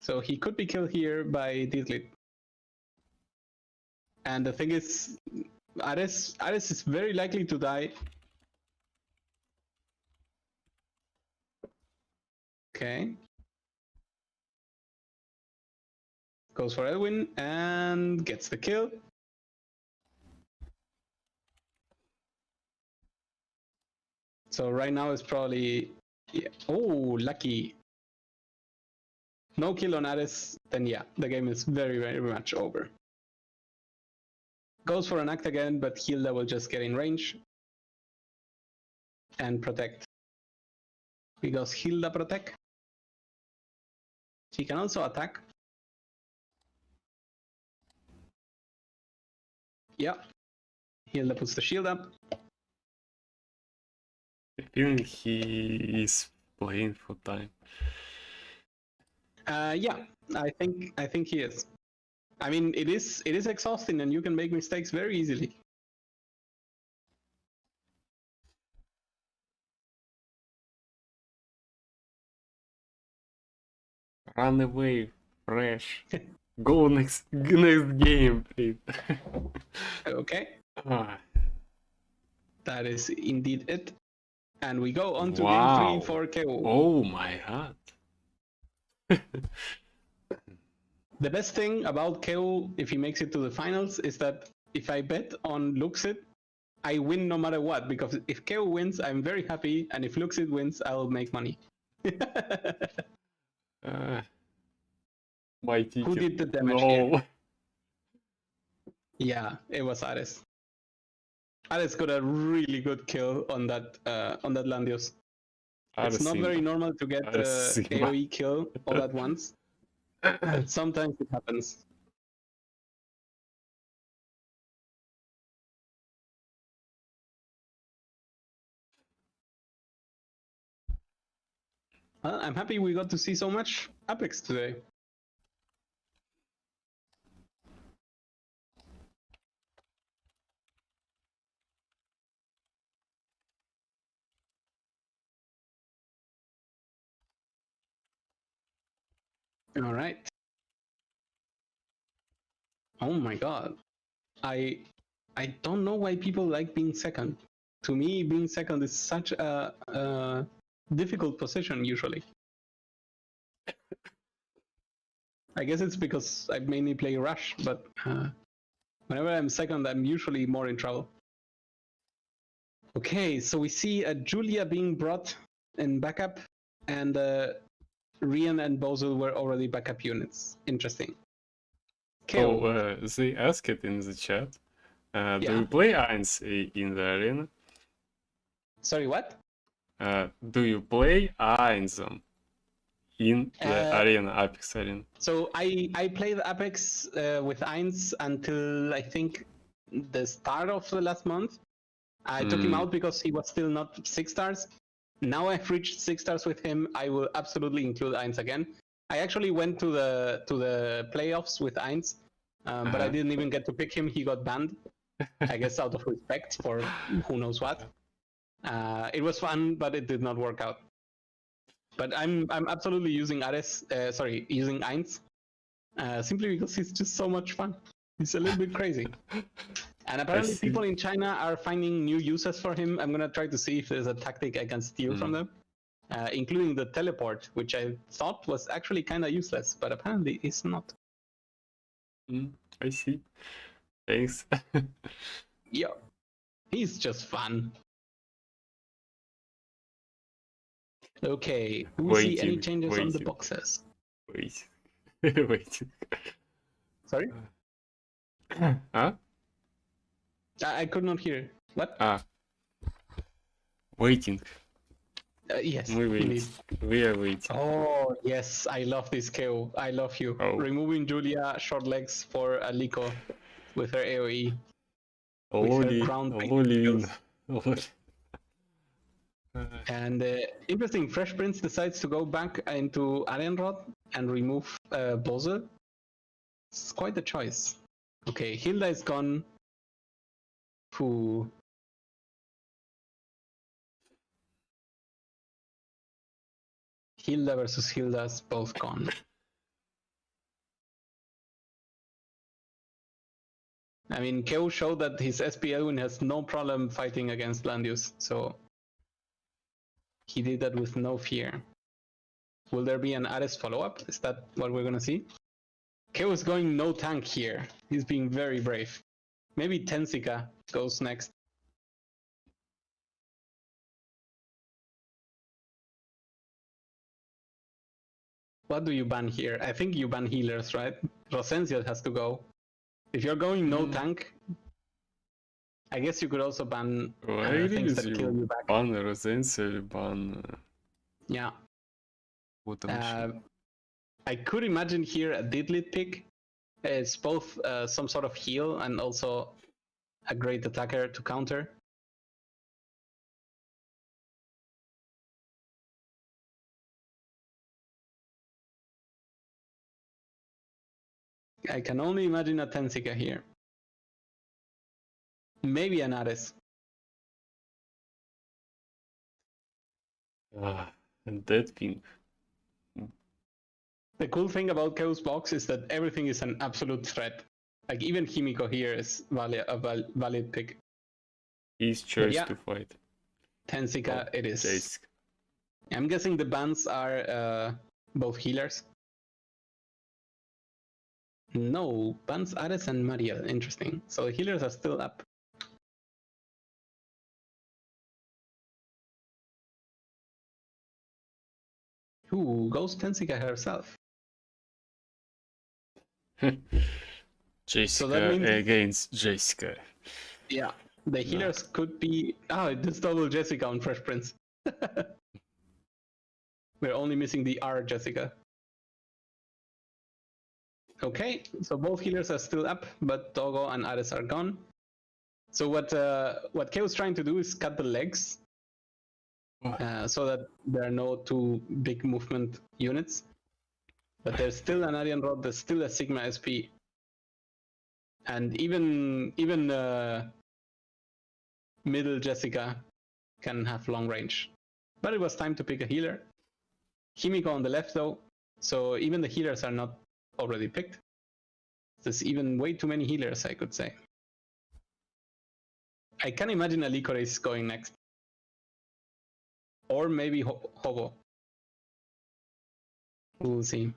so he could be killed here by Disley. And the thing is, Ares is very likely to die. Okay. Goes for Elwin and gets the kill. So right now it's probably, yeah. Oh, lucky. No kill on Ares, then yeah, the game is very, very much over. Goes for an act again, but Hilda will just get in range and protect. Because Hilda protect. She can also attack. Yeah. Hilda puts the shield up. I think he is playing for time. Yeah, I think he is. I mean, it is exhausting, and you can make mistakes very easily. Run away, Fresh. Go next game, please. Okay. Ah. That is indeed it. And we go on to Wow. game 3 for KO. Oh my god. The best thing about KO, if he makes it to the finals, is that if I bet on Luxit, I win no matter what. Because if KO wins, I'm very happy. And if Luxit wins, I'll make money. My ticket. Who did the damage No. here? Yeah, it was Ares. Ares got a really good kill on that Landios. It's not very normal to get the AoE kill all at once. But sometimes it happens. Well, I'm happy we got to see so much Apex today. All right. Oh my god. I don't know why people like being second. To me, being second is such a difficult position usually. I guess it's because I mainly play Rush, but whenever I'm second, I'm usually more in trouble. Okay, so we see a Julia being brought in backup, and Rian and Bozil were already backup units. Interesting. So they asked it in the chat. Do you play Eins in the arena? Sorry, what? Do you play Eins in the arena, Apex arena? So I played Apex with Eins until I think the start of the last month. I took him out because he was still not 6 stars. Now I've reached 6 stars with him. I will absolutely include Eins again. I actually went to the playoffs with Eins, but I didn't even get to pick him. He got banned. I guess out of respect for who knows what. It was fun, but it did not work out. But I'm absolutely using using Eins, simply because he's just so much fun. He's a little bit crazy. And apparently people in China are finding new uses for him. I'm gonna try to see if there's a tactic I can steal from them, including the teleport, which I thought was actually kind of useless, but apparently it's not. I see. Thanks. Yeah, he's just fun. Okay, do we see any changes on the boxes? Wait. Sorry? Huh? I could not hear. What? Waiting. Yes. We are waiting. Oh, yes. I love this KO. I love you. Oh. Removing Julia short legs for Aliko with her AoE. Loli. And interesting, Fresh Prince decides to go back into Arian Rod and remove Bose. It's quite a choice. Okay, Hilda is gone. Who? Hilda versus Hilda's both gone. I mean, Keo showed that his SP Elwin has no problem fighting against Landius, so he did that with no fear. Will there be an Ares follow-up? Is that what we're gonna see? Keo is going no tank here. He's being very brave. Maybe Tensika goes next. What do you ban here? I think you ban healers, right? Rosenziel has to go. If you're going no tank, I guess you could also ban things that kill you back. Ban Rosenziel, ban... Yeah. I could imagine here a Didlit pick. It's both some sort of heal and also a great attacker to counter. I can only imagine a Tensika here. Maybe an Ares. And that thing. The cool thing about Chaos Box is that everything is an absolute threat. Like even Himiko here is a valid pick. His choice to fight. Tensika it is. Jessica. I'm guessing the bans are both healers. No, bans Ares and Mariel. Interesting. So the healers are still up. Who goes Tensika herself? Jessica so against Jessica. Yeah, the healers could be... Oh, it's double Jessica on Fresh Prince. We're only missing the R Jessica. Okay, so both healers are still up, but Togo and Ares are gone. So what Keo's trying to do is cut the legs, so that there are no two big movement units. But there's still an Arian Rod, there's still a Sigma SP. And even middle Jessica can have long range. But it was time to pick a healer. Himiko on the left though, so even the healers are not already picked. There's even way too many healers, I could say. I can imagine a Licorice going next. Or maybe Hobo. We'll see.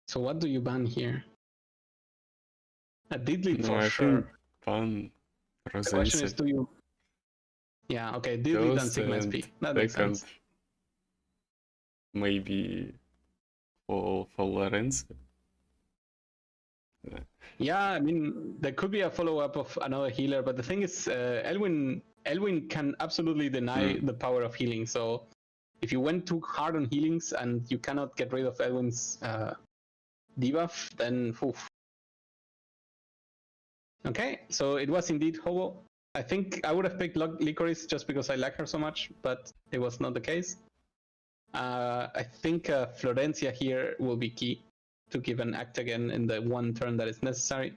So what do you ban here? A Didlit for sure. Ban The question is, do you... Yeah, okay, Didlit and Sigma SP. That makes sense. Maybe for Lorenzo. Yeah, I mean, there could be a follow-up of another healer, but the thing is, Elwin can absolutely deny the power of healing. So if you went too hard on healings and you cannot get rid of Elwin's debuff, then oof. Okay, so it was indeed Hobo. I think I would have picked Licorice just because I like her so much, but it was not the case. I think Florencia here will be key to give an act again in the one turn that is necessary.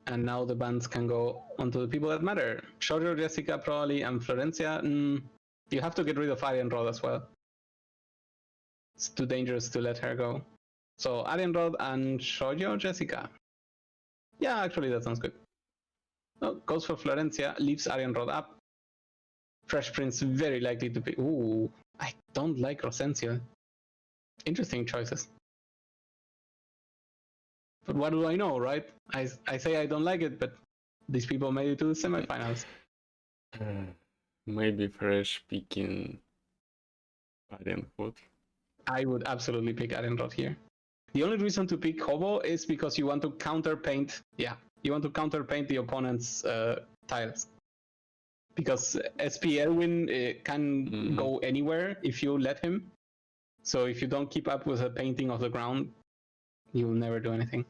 And now the bans can go onto the people that matter. Shoujo, Jessica probably, and Florencia. You have to get rid of Arian Rod as well. It's too dangerous to let her go. So Arian Rod and Shoujo, Jessica. Yeah, actually that sounds good. Oh, goes for Florencia, leaves Arian Rod up. Fresh Prince very likely to be... Ooh, I don't like Rosenziel. Interesting choices. But what do I know, right? I say I don't like it, but these people made it to the semifinals. Maybe Fresh picking Arian Rod. I would absolutely pick Arian Rod here. The only reason to pick Hobo is because you want to counter paint. Yeah, you want to counter paint the opponent's tiles. because SP Elwin can go anywhere if you let him. So if you don't keep up with the painting of the ground, he will never do anything.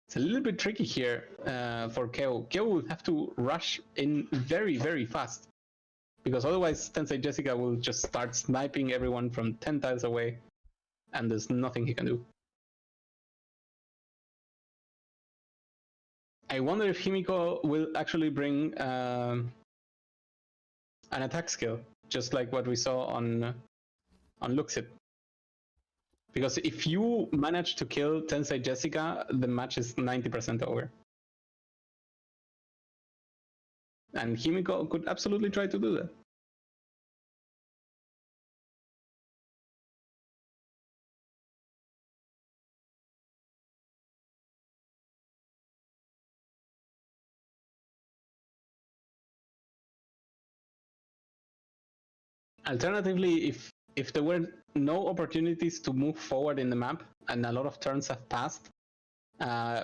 It's a little bit tricky here for Keo. Keo will have to rush in very, very fast, because otherwise Tensei Jessica will just start sniping everyone from 10 tiles away, and there's nothing he can do. I wonder if Himiko will actually bring an attack skill, just like what we saw on Luxit. Because if you manage to kill Tensei Jessica, the match is 90% over. And Himiko could absolutely try to do that. Alternatively, if there were no opportunities to move forward in the map and a lot of turns have passed,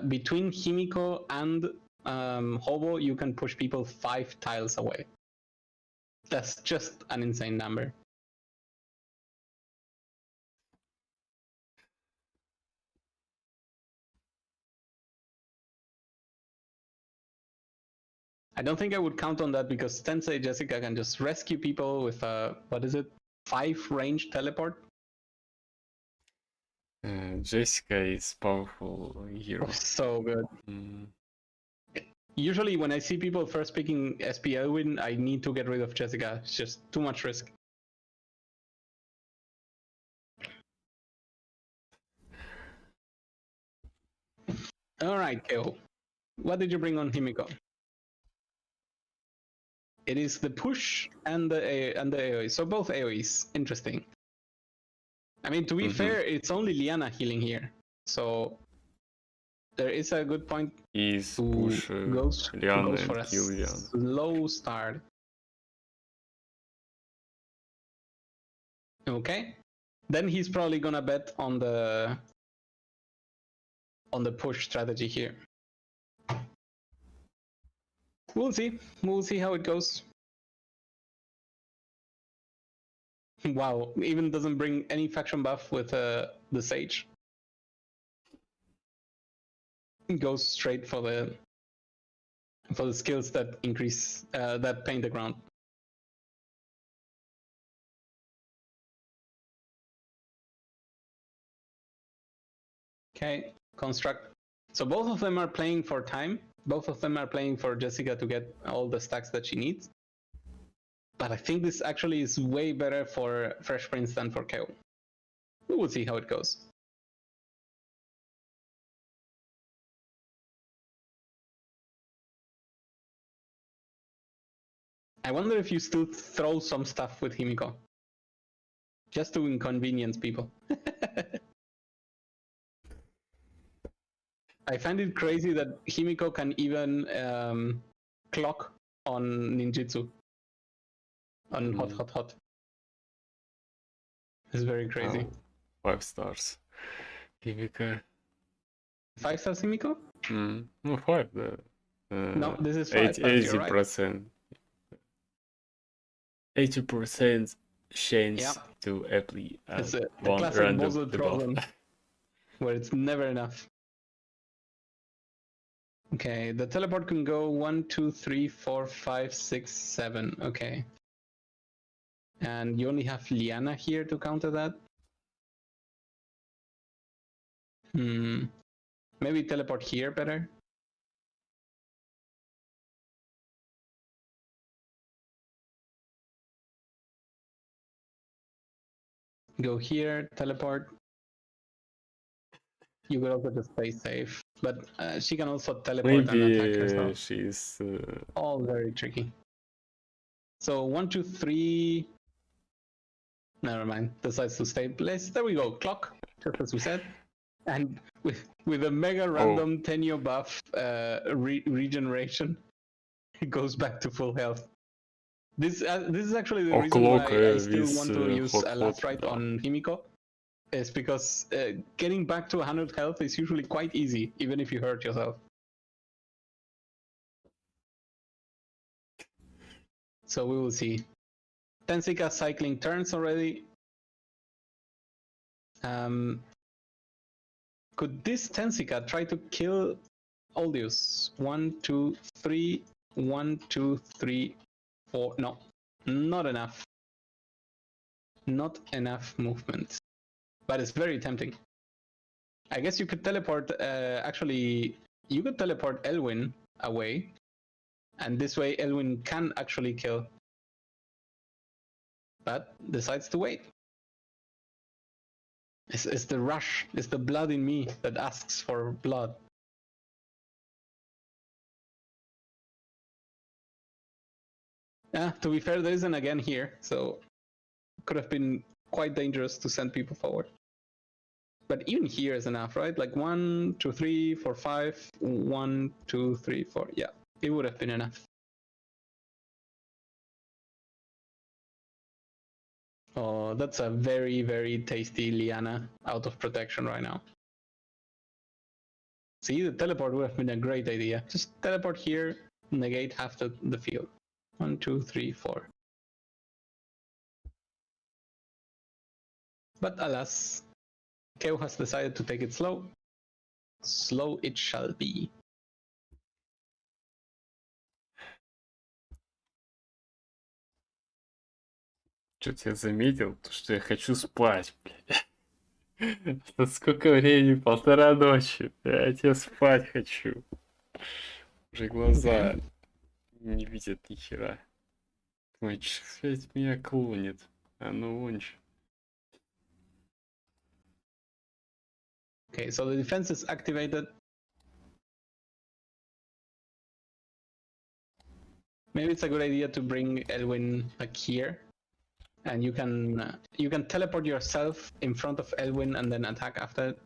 between Himiko and Hobo, you can push people 5 tiles away. That's just an insane number. I don't think I would count on that, because Tensei Jessica can just rescue people with a, what is it, 5 range teleport? Jessica is powerful hero. Oh, so good. Usually when I see people first picking SP Elwin, I need to get rid of Jessica. It's just too much risk. Alright, Keo. What did you bring on Himiko? It is the push and the AoE. So both AoEs. Interesting. I mean, to be fair, it's only Liana healing here. So there is a good point Is to push Liana for a and kill Liana. slow start. Okay. Then he's probably gonna bet on the push strategy here. We'll see. We'll see how it goes. Wow, even doesn't bring any faction buff with the Sage. It goes straight for the skills that increase that paint the ground. Okay, construct. So both of them are playing for time. Both of them are playing for Jessica to get all the stacks that she needs. But I think this actually is way better for Fresh Prince than for Keo. We will see how it goes. I wonder if you still throw some stuff with Himiko, just to inconvenience people. I find it crazy that Himiko can even clock on ninjutsu, on hot. It's very crazy. 5 stars. Himiko. 5 stars Himiko? No, 5. No, this is 5. 80%. 80% chance to apply it's a one classic random Bozil problem, where it's never enough. Okay, the teleport can go 1, 2, 3, 4, 5, 6, 7. Okay. And you only have Liana here to counter that? Maybe teleport here better? Go here, teleport. You could also just stay safe, but she can also teleport and attack herself. She's all very tricky. So 1, 2, 3. Never mind. Decides to stay placed. There we go. Clock, just as we said, and with a mega random tenure buff regeneration, it goes back to full health. This is actually the reason why I still want to use a last right on Himiko. Is because getting back to 100 health is usually quite easy, even if you hurt yourself. So we will see. Tensika cycling turns already. Could this Tensika try to kill Oldius? 1, 2, 3. 1, 2, 3, 4. No, not enough. Not enough movement. But it's very tempting. I guess you could teleport. Actually, you could teleport Elwyn away, and this way Elwyn can actually kill. But decides to wait. It's the rush. It's the blood in me that asks for blood. To be fair, there isn't again here, so it could have been quite dangerous to send people forward. But even here is enough, right? Like 1, 2, 3, 4, 5. 1, 2, 3, 4. Yeah, it would have been enough. Oh, that's a very, very tasty Liana out of protection right now. See, the teleport would have been a great idea. Just teleport here, negate half the field. 1, 2, 3, 4. But alas, KO has decided to take it slow. Slow it shall be. Что-то я заметил, что я хочу спать, блядь. Сколько времени? 1:30 ночи. Блядь, я спать хочу. Уже глаза не видят ни хера. Ой, опять меня клонит. А ну вон чё. Okay, so the defense is activated. Maybe it's a good idea to bring Elwyn like here, and you can teleport yourself in front of Elwyn and then attack after it.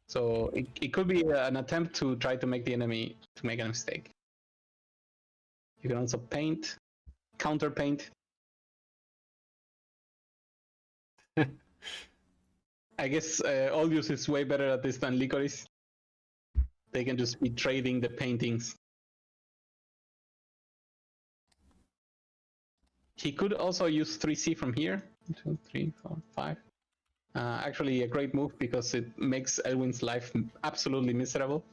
So it could be an attempt to try to make the enemy to make a mistake. You can also paint, counter paint. I guess Oldius is way better at this than Licorice. They can just be trading the paintings. He could also use 3C from here. 1, 2, 3, 4, 5. Actually, a great move because it makes Elwyn's life absolutely miserable.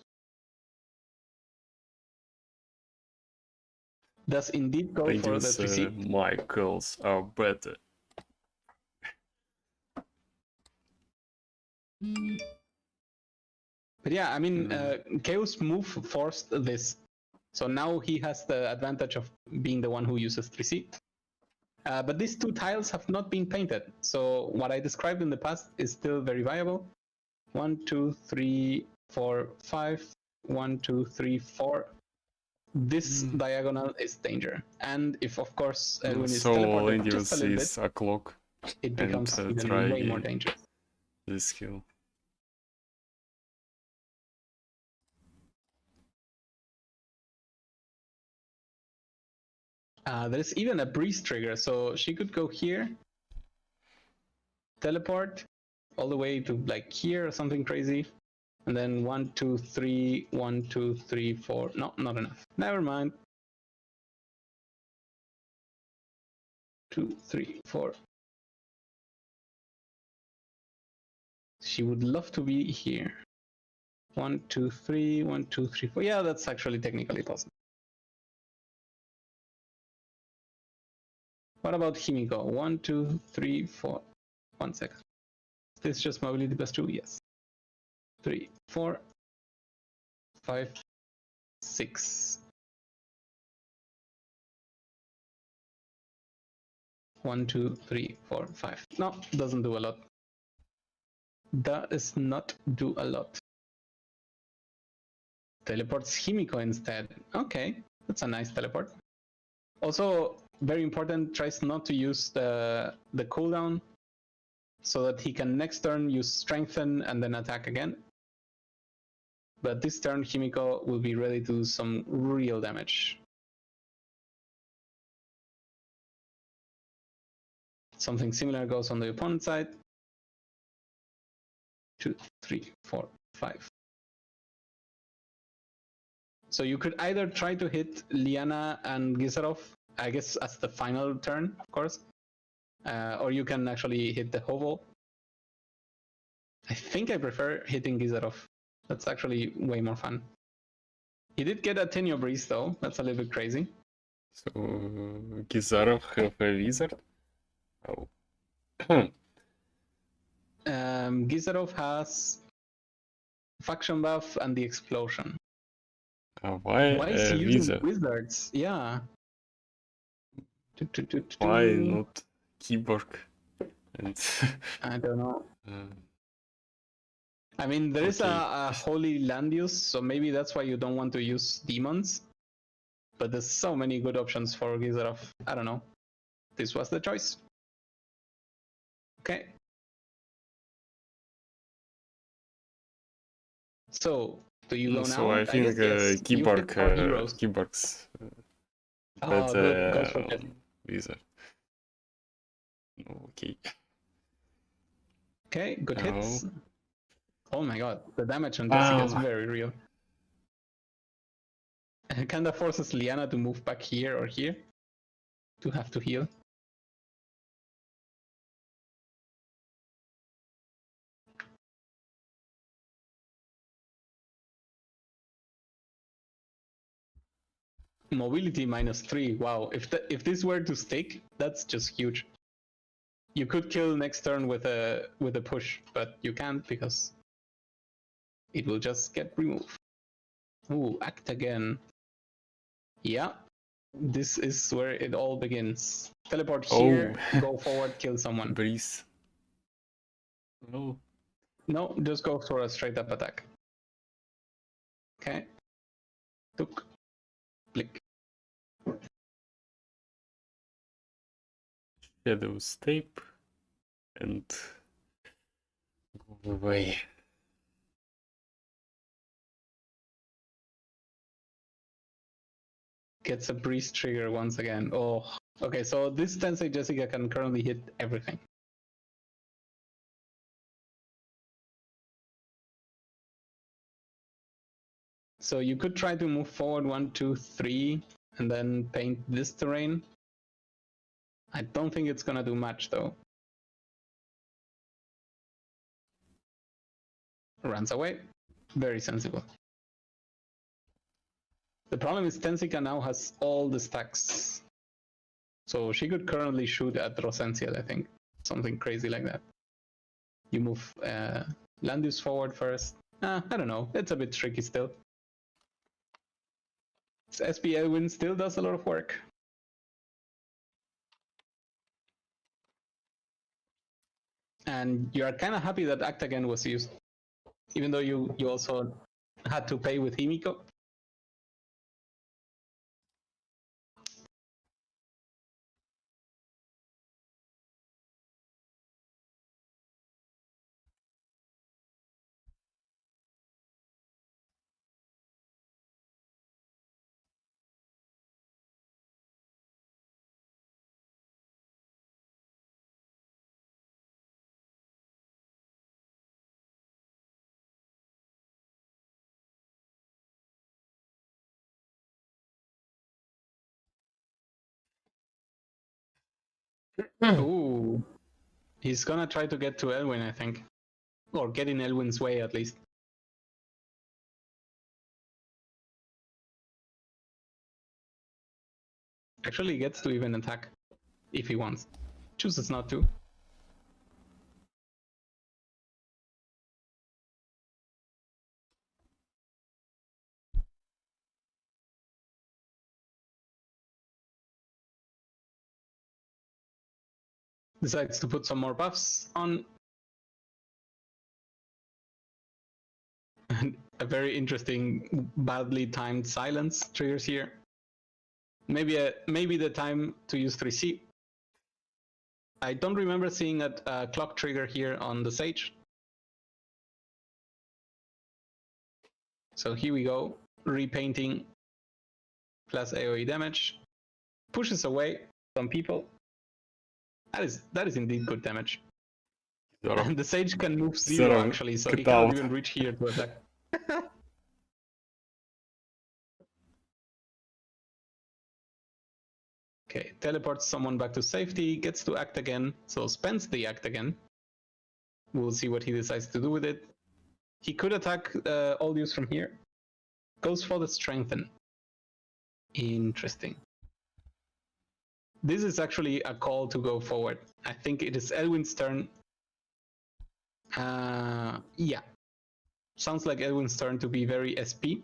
Does indeed go for the 3C. My girls are better. But yeah, I mean, Chaos move forced this. So now he has the advantage of being the one who uses 3C. But these two tiles have not been painted. So what I described in the past is still very viable. 1, 2, 3, 4, 5. 1, 2, 3, 4. This diagonal is danger. And if, of course, Elwyn is teleported just a little bit, a clock, it becomes even way more dangerous. This skill. There's even a breeze trigger, so she could go here, teleport all the way to like here or something crazy, and then 1, 2, 3, 1, 2, 3, 4. No, not enough. Never mind. 2, 3, 4. She would love to be here. 1, 2, 3, 1, 2, 3, 4. Yeah, that's actually technically possible. What about Himiko? 1, 2, 3, 4. 1 second. Is this just mobility plus 2? Yes. 3, 4, 5, 6. 1, 2, 3, 4, 5. No, doesn't do a lot. Does not do a lot. Teleports Himiko instead. Okay, that's a nice teleport. Also, very important, tries not to use the cooldown so that he can next turn use strengthen and then attack again. But this turn Himiko will be ready to do some real damage. Something similar goes on the opponent's side. 2, 3, 4, 5. So you could either try to hit Liana and Gizarov, I guess as the final turn, of course, or you can actually hit the hobo. I think I prefer hitting Gizarov. That's actually way more fun. He did get a Tenyo Breeze though, that's a little bit crazy. So Gizarov have a wizard? Oh. Gizarov has faction buff and the explosion. Why is he a using wizard? Wizards? Yeah. Why not keyboard? And I don't know. I mean, there is a holy land use, so maybe that's why you don't want to use demons. But there's so many good options for Gizarov. I don't know. This was the choice. Okay. So, do you go now? So I think yes. keyboards. Oh, good. Go for it. Wizard. Okay. Okay, good hits. Oh my god, the damage on Jessica is very real. It kind of forces Liana to move back here or here to have to heal. Mobility -3. Wow, if this were to stick, that's just huge. You could kill next turn with a push, but you can't because it will just get removed. Ooh, act again. Yeah, this is where it all begins. Teleport here, go forward, kill someone. Breeze. No, just go for a straight up attack. Okay. Took. Click. Shadows tape and go away. Gets a breeze trigger once again. Oh, okay. So this Tensei Jessica can currently hit everything. So you could try to move forward 1, 2, 3, and then paint this terrain. I don't think it's gonna do much though. Runs away. Very sensible. The problem is Tensika now has all the stacks. So she could currently shoot at Rosenciel, I think. Something crazy like that. You move Landus forward first. I don't know. It's a bit tricky still. SP Elwin still does a lot of work. And you are kind of happy that Act Again was used. Even though you also had to pay with Himiko. Ooh. He's gonna try to get to Elwin, I think. Or get in Elwin's way, at least. Actually, he gets to even attack. If he wants. Chooses not to. Decides to put some more buffs on. And a very interesting, badly timed silence triggers here. Maybe the time to use 3C. I don't remember seeing a clock trigger here on the Sage. So here we go, repainting plus AoE damage. Pushes away from people. That is indeed good damage. And the Sage can move 0 actually, so he can't even reach here to attack. teleports someone back to safety, gets to act again, so spends the act again. We'll see what he decides to do with it. He could attack all use from here. Goes for the strengthen. Interesting. This is actually a call to go forward. I think it is Elwin's turn. Yeah. Sounds like Elwin's turn to be very SP.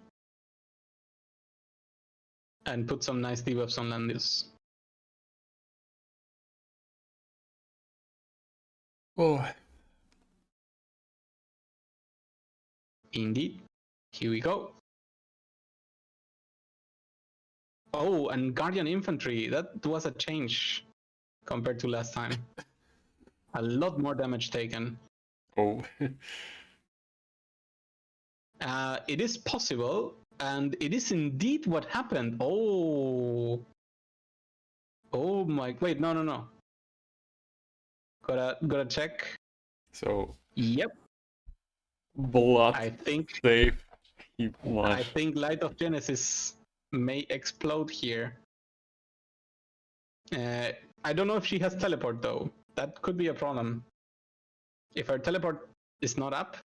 And put some nice debuffs on Landis. Oh. Indeed. Here we go. Oh, and Guardian Infantry. That was a change compared to last time. A lot more damage taken. Oh. It is possible, and it is indeed what happened. Oh. Oh my, wait, no. Gotta check. So. Yep. Blood. I think. Safe. I think Light of Genesis may explode here. I don't know if she has teleport though. That could be a problem. If her teleport is not up,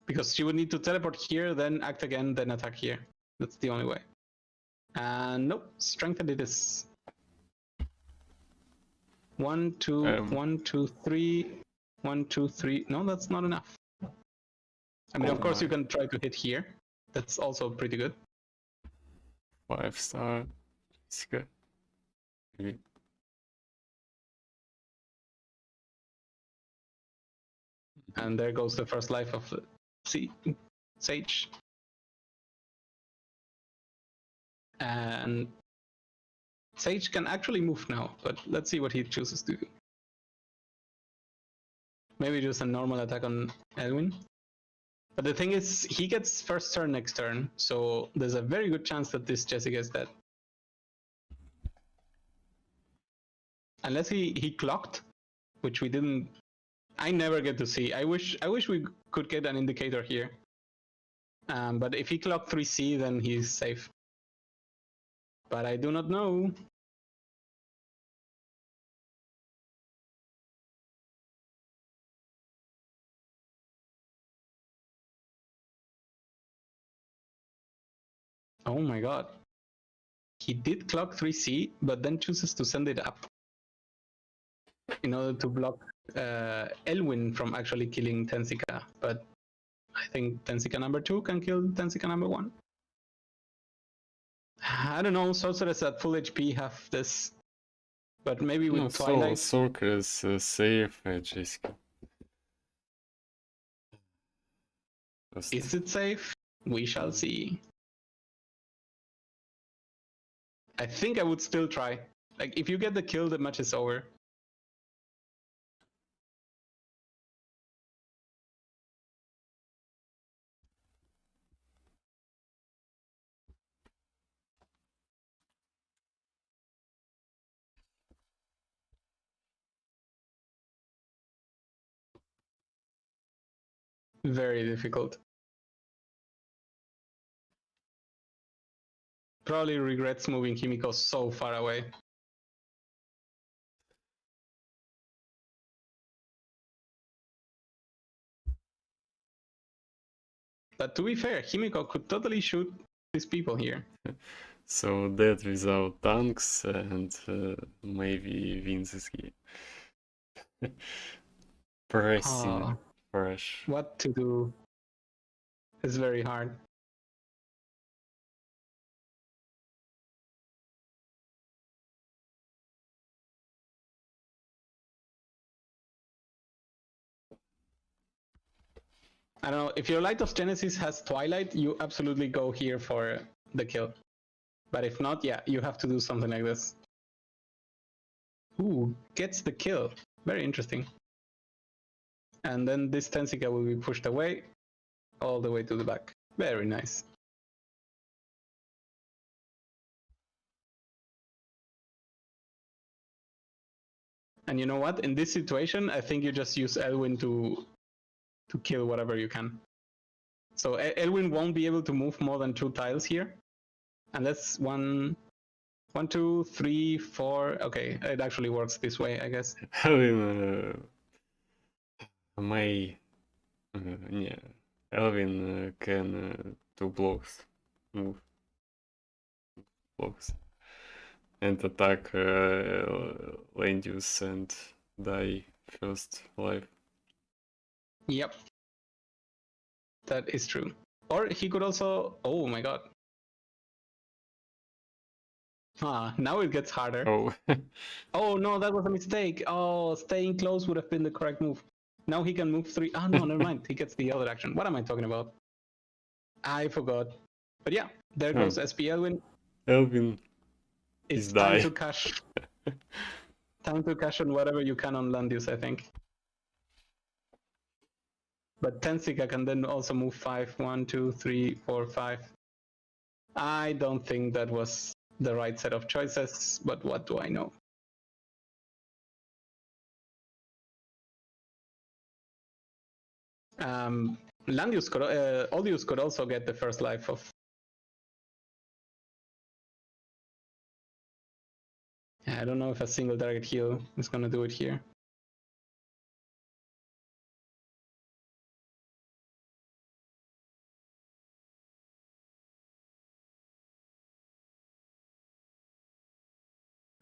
because she would need to teleport here, then act again, then attack here. That's the only way. And nope, strengthen it is. 1, 2, 1, 2, 3, 1, 2, 3. No, that's not enough. I mean, of course, you can try to hit here. That's also pretty good. 5-star. It's good. Maybe. And there goes the first life of Sage. And Sage can actually move now, but let's see what he chooses to do. Maybe just a normal attack on Elwin. But the thing is, he gets first turn next turn, so there's a very good chance that this Jessica is dead. Unless he clocked, which we didn't. I never get to see. I wish we could get an indicator here. But if he clocked 3C, then he's safe. But I do not know. Oh my god. He did clock 3C, but then chooses to send it up in order to block Elwin from actually killing Tensika. But I think Tensika number 2 can kill Tensika number 1. I don't know, sorcerers at full HP have this. But maybe with Twilight... Sorceress safe, Jessica. Is it safe? We shall see. I think I would still try. Like, if you get the kill, the match is over. Very difficult. Probably regrets moving Himiko so far away. But to be fair, Himiko could totally shoot these people here. So dead without tanks and maybe wins this game. Pressing. Fresh. What to do is very hard. I don't know, if your Light of Genesis has Twilight, you absolutely go here for the kill. But if not, yeah, you have to do something like this. Ooh, gets the kill. Very interesting. And then this Tensika will be pushed away, all the way to the back. Very nice. And you know what? In this situation, I think you just use Elwin to kill whatever you can. So Elwin won't be able to move more than 2 tiles here. And that's 1, 1, 2, 3, 4. Okay, it actually works this way, I guess. Elvin may... yeah. Elvin can do blocks. Move. Blocks. And attack land use and die first life. Yep. That is true. Or he could also... Oh my god. Ah, now it gets harder. Oh. Oh no, that was a mistake. Oh, staying close would have been the correct move. Now he can move 3. Ah, no, never mind. He gets the other action. What am I talking about? I forgot. But yeah, there goes SP Elvin. Elvin it's time to cash. Time to cash on whatever you can on land use, I think. But Tensika can then also move 5. 1, 2, 3, 4, 5. I don't think that was the right set of choices, but what do I know? Land use could, all use could also get the first life of. I don't know if a single target heal is gonna do it here.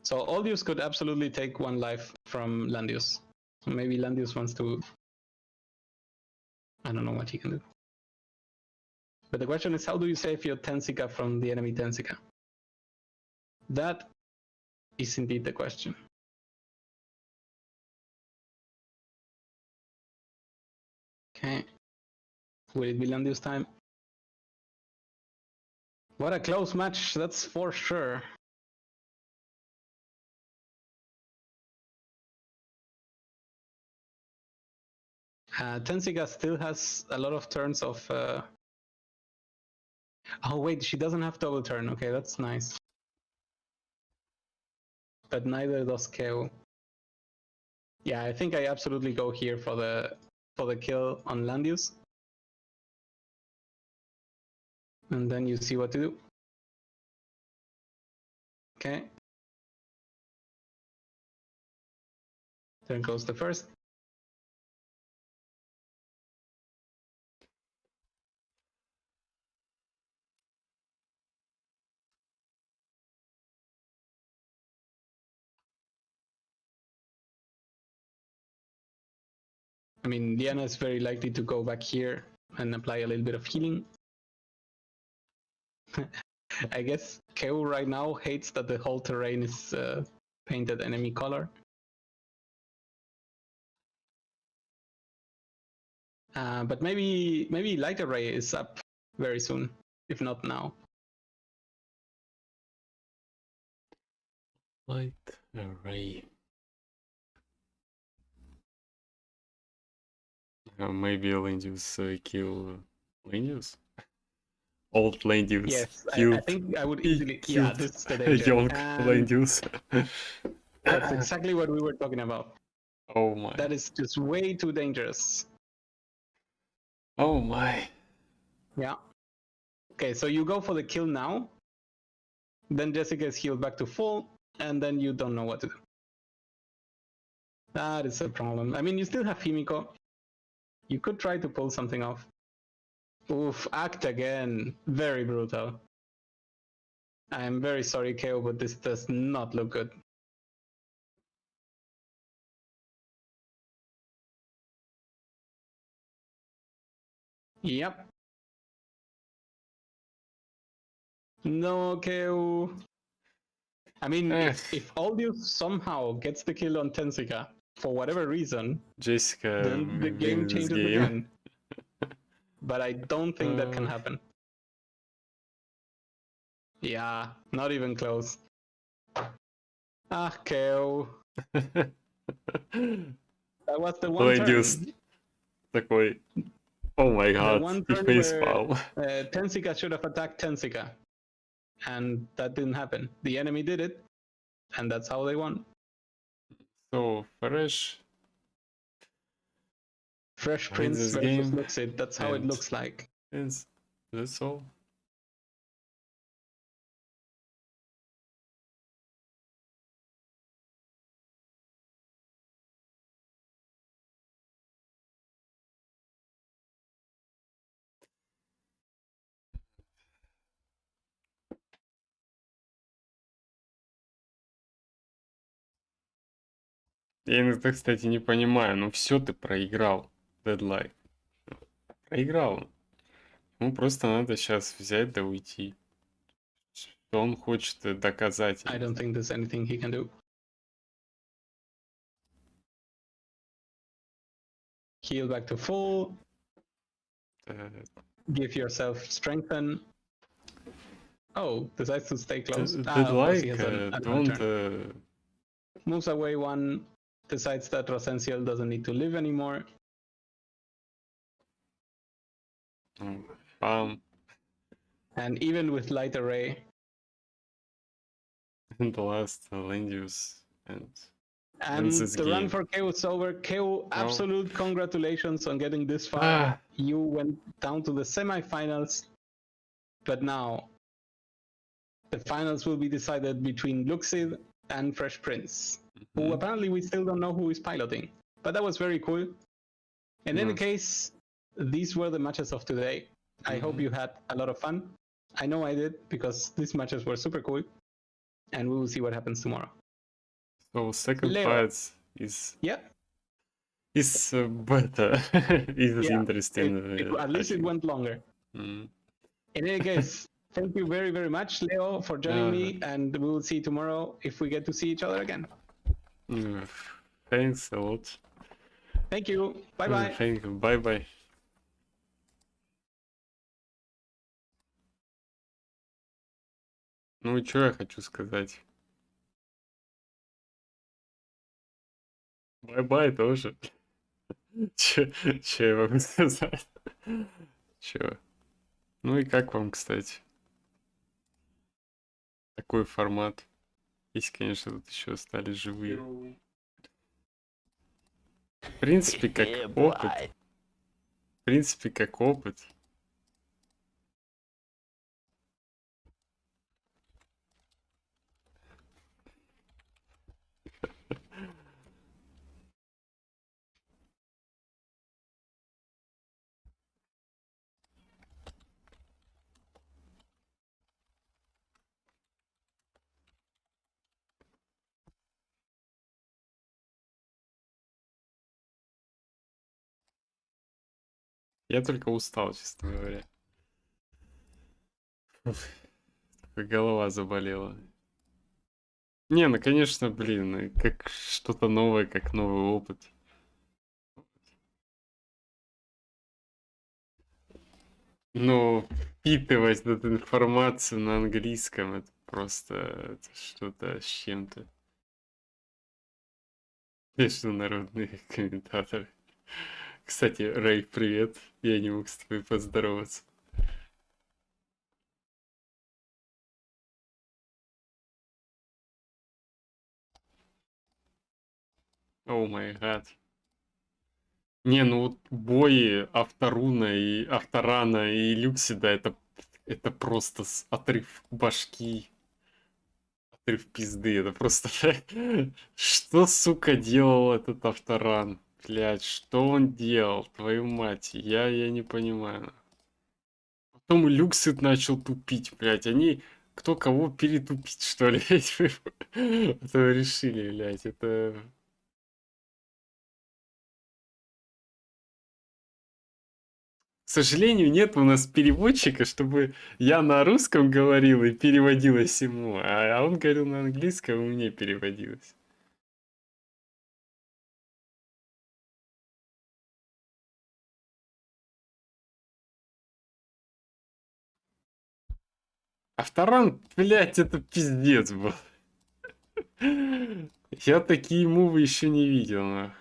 So all use could absolutely take 1 life from Landius. So maybe Landius wants to. I don't know what he can do. But the question is, how do you save your Tensika from the enemy Tensika? That is indeed the question. Okay. Will it be Landius time? What a close match, that's for sure. Tensika still has a lot of turns of... Oh wait, she doesn't have double turn. Okay, that's nice. But neither does Keo. Yeah, I think I absolutely go here for the kill on Landius. And then you see what to do. Okay. There goes the first. I mean, Diana is very likely to go back here and apply a little bit of healing. I guess Keo right now hates that the whole terrain is painted enemy color. But maybe Light Array is up very soon, if not now. Light Array. Maybe Landius kill Landius? Old Landius. Yes, killed, I think I would easily. Yeah, this is the danger. Young Landius. That's exactly what we were talking about. Oh my. That is just way too dangerous. Oh my. Yeah. Okay, so you go for the kill now. Then Jessica is healed back to full, and then you don't know what to do. That is a problem. I mean, you still have Himiko. You could try to pull something off. Oof, act again. Very brutal. I am very sorry, Keo, but this does not look good. Yep. No, Keo. I mean, if Aldius somehow gets the kill on Tensika, for whatever reason, Jessica then the game changes again. But I don't think that can happen. Yeah, not even close. Ah, Keo. That was the one turn. Такой. Oh my god, he face palm. Tensika should have attacked Tensika. And that didn't happen. The enemy did it, and that's how they won. So, Fresh Prince versus Luxid, that's how it looks like. That's all. Я иногда, кстати, не понимаю, ну все, ты проиграл, дедлайн. Проиграл. Ему просто надо сейчас взять да уйти. Что он хочет доказать. I don't think there's anything he can do. Heal back to full. Give yourself strengthen. Oh, decides to stay close. Moves away one. Decides that Rosensiel doesn't need to live anymore. And even with light array. And the last land use and the game. Run for KO is over. KO, absolute congratulations on getting this far. You went down to the semifinals, but now the finals will be decided between Luxid and Fresh Prince, who apparently we still don't know who is piloting. But that was very cool. In any case, these were the matches of today. I hope you had a lot of fun. I know I did, because these matches were super cool. And we will see what happens tomorrow. So second fight is better. Is interesting. At least it went longer. In any case, thank you very, very much, Leo, for joining me, and we will see you tomorrow if we get to see each other again. Thanks a lot. Thank you. Bye-bye. Thank you. Bye-bye. Ну, что я хочу сказать? Бай-бай тоже. Че я могу сказать? Че? Ну и как вам, кстати? Такой формат. Если, конечно, тут еще остались живые. В принципе, как опыт. В принципе, как опыт. Я только устал, честно говоря. Голова заболела. Не, ну конечно, блин, как что-то новое, как новый опыт. Но впитывать эту информацию на английском, это просто что-то с чем-то. Международные комментаторы. Кстати, Рэй, привет. Я не мог с тобой поздороваться. О май гад. Не, ну вот бои Авторана и Люксида, это просто отрыв башки. Отрыв пизды. Это просто... Что, сука, делал этот Авторан? Блять, что он делал? Твою мать, я не понимаю. Потом Люксид начал тупить, блять. Они кто кого перетупить, что ли? Это решили, блять, это... К сожалению, нет у нас переводчика, чтобы я на русском говорил и переводилось ему, а он говорил на английском, и мне переводилось. Авторан, блядь, это пиздец был. Я такие мувы еще не видел, нахуй.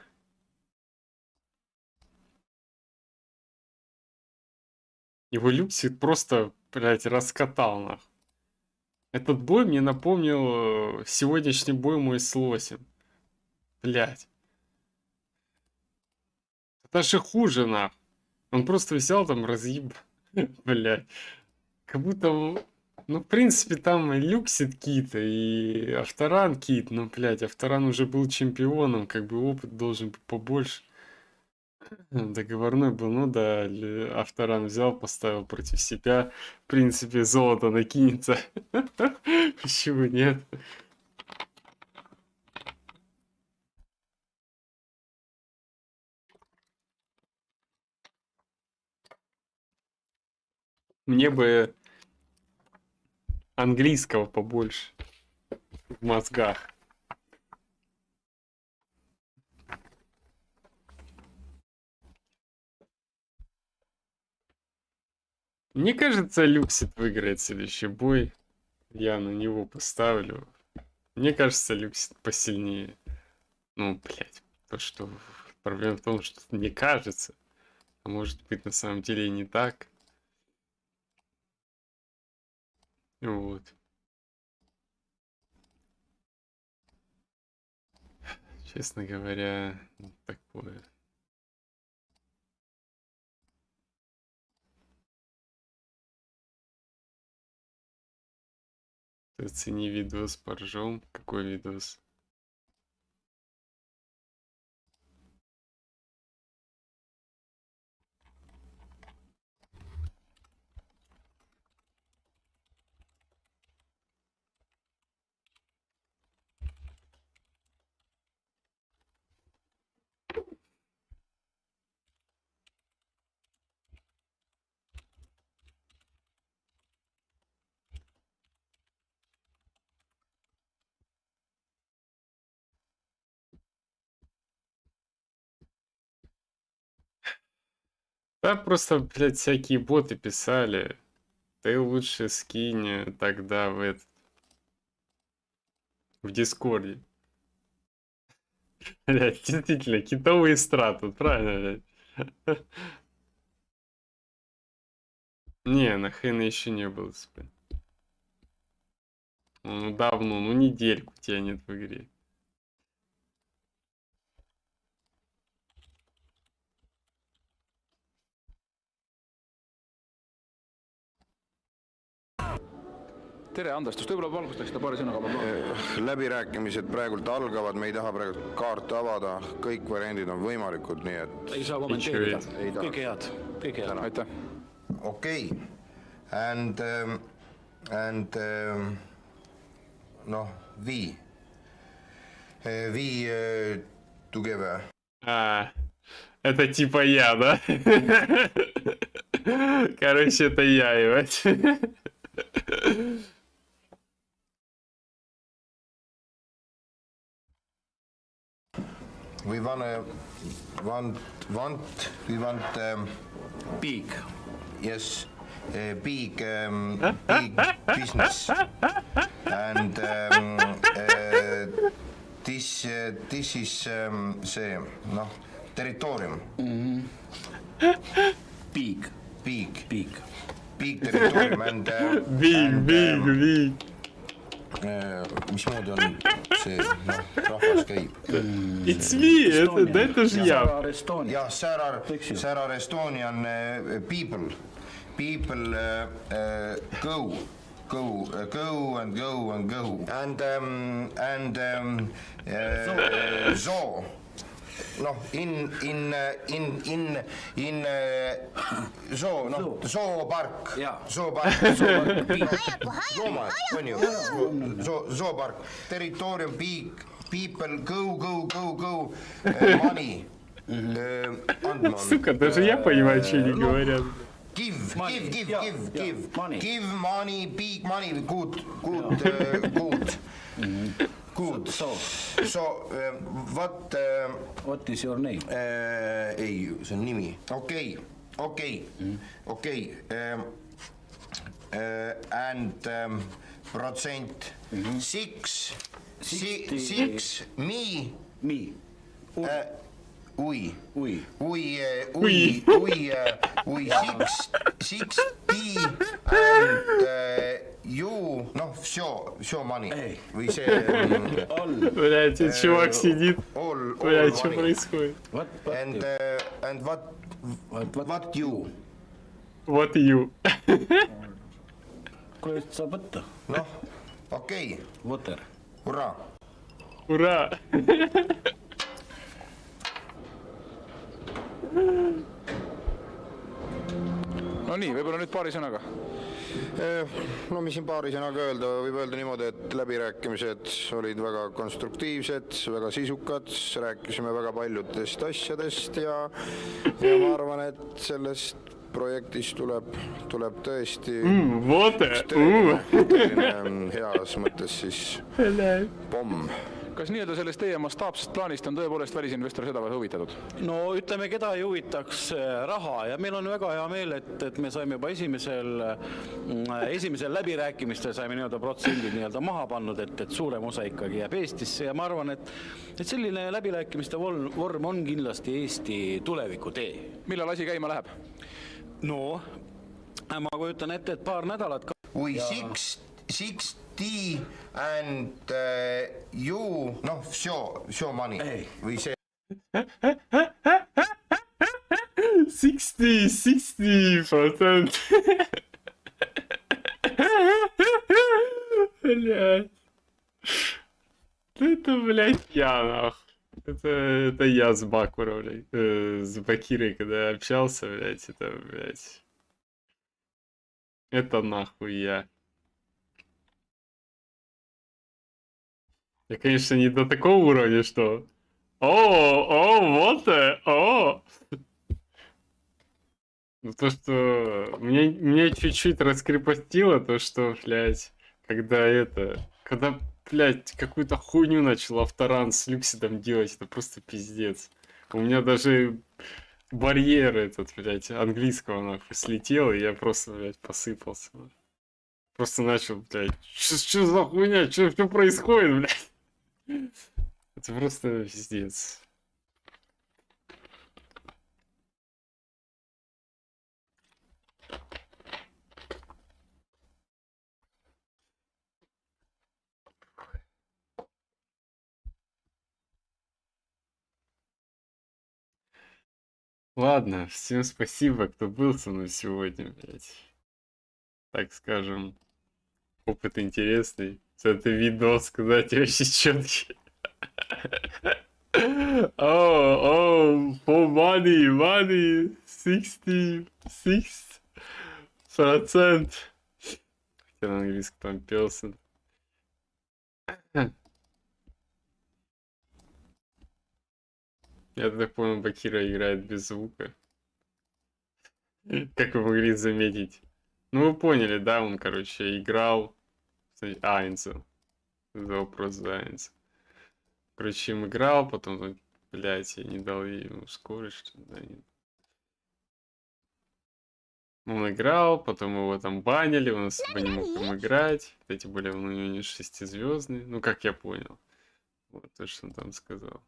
Его Люксид просто, блядь, раскатал, нахуй. Этот бой мне напомнил сегодняшний бой мой с Лосем. Блядь. Это же хуже, нахуй. Он просто взял там, разъеб... Блядь. Как будто... Ну, в принципе, там Люксид кит и Авторан кит. Ну, блядь, Авторан уже был чемпионом, как бы опыт должен быть побольше. Договорной был, ну да, Авторан взял, поставил против себя. В принципе, золото накинется. Почему нет? Мне бы английского побольше в мозгах. Мне кажется, Люксит выиграет следующий бой. Я на него поставлю. Мне кажется, Люксит посильнее. Ну, блядь. То, что проблема в том, что не кажется. А может быть, на самом деле и не так. Вот. Честно говоря, такое. Оцени видос, поржем. Какой видос? Да, просто, блядь, всякие боты писали. Ты лучше скинь тогда в Дискорде. Блядь, действительно, китовый страт, тут правильно, блядь. Не, на Хэна еще не было. Ну, давно, ну, недельку тебя нет в игре. Tere, andestust, võib-olla valgustaks seda paari sõnaga. Läbirääkimised praegult algavad, me ei taha praegu kaarte avada, kõik variandid on võimalikud, nii et... Ei saa kommenteerida. Kõige head. Aitäh. Okei. And noh, we together. Это типа я, да? Короче, это я, ебать. We want Big. yes, big business. And this is see, noh, territoorium. Big. Territoorium and Big. mismoodi on see, noh, rahvas käib. It's me, это же я. Jah, Särar Estonian people go and go. And so, noh, in zoo, noh, zoopark. Loomad, on ju, zoopark, territoorium, people, go, money. Сука, даже я понимаю, что они говорят. Give money, big money, good. Good. So, What is your name? Ei, see on nimi. Okei. And protsent 6 me. We 60 and you, noh, все money. Või see... Блядь, чувак сидит. Блядь, что происходит? And what you? What you? Kuule, saab võtta. Noh, okei. Water. Ура! No nii, võib-olla nüüd paari sõnaga. No mis siin paari sõnaga öelda, võib öelda niimoodi, et läbirääkimised olid väga konstruktiivsed, väga sisukad, rääkisime väga paljudest asjadest ja ma arvan, et sellest projektis tuleb tõesti tõeline heas mõttes siis pomm. Kas nii-öelda sellest teie mastaapsest plaanist on tõepoolest välisinvestor seda või huvitatud? no ütleme, keda ei huvitaks raha ja meil on väga hea meel, et me saime juba esimesel läbirääkimistel saime nii-öelda protsendid nii-öelda maha pannud, et suurem osa ikkagi jääb Eestisse ja ma arvan, et selline läbirääkimiste vorm on kindlasti Eesti tuleviku tee. Millal asi käima läheb? no ma kujutan ette, et paar nädalat Või 60 and you, noh, все money või see 60%. Блядь. Это, блядь, я, нахуй. Это я с Бакурой, блядь, с Бакирой, когда общался, блядь, это, блядь. Это нахуй я. Я, конечно, не до такого уровня, что... вот Ну, то, что... Меня чуть-чуть раскрепостило, то, что, блядь, когда, блядь, какую-то хуйню начал авторан с люксидом делать, это просто пиздец. У меня даже барьер этот, блядь, английского, нахуй, слетел, и я просто, блядь, посыпался. Просто начал, блядь, что за хуйня, что происходит, блядь? Это просто пиздец. Ладно, всем спасибо, кто был со мной сегодня, блядь. Так скажем, опыт интересный. Это видос, сказать, очень четкий. For money, 66%. Хотя на английском там person. Я так понял, Bakyra играет без звука. Как вы могли заметить. Ну вы поняли, да, он, короче, играл Айнса. Вопрос за Айнса. Короче, им играл, потом, блядь, я не дал ему скорость, что ли, да, нет. Он играл, потом его там банили, он особо не мог им играть. Эти были у него не 6-звездные, ну, как я понял. Вот то, что он там сказал.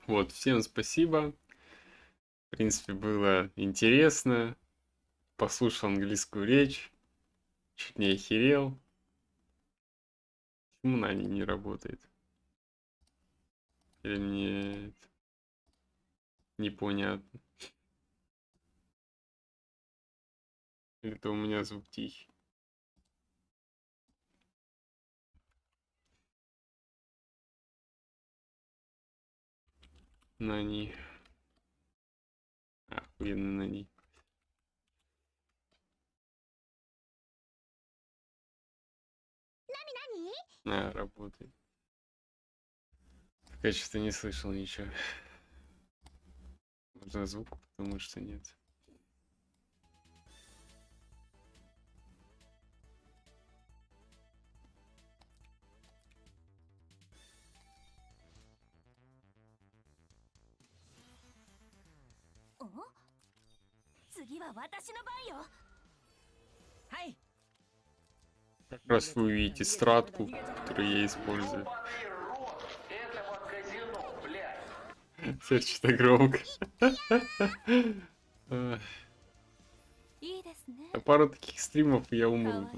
Вот, всем спасибо. В принципе, было интересно. Послушал английскую речь. Чуть не охерел. Почему nani не работает? Или мне непонятно? Или это у меня звук тихий? nani. Охуенный nani. Работает. Пока что-то не слышал ничего. За звук, потому что нет. Как раз вы увидите стратку, которую я использую. Теперь что-то громко. Пару таких стримов, и я умру.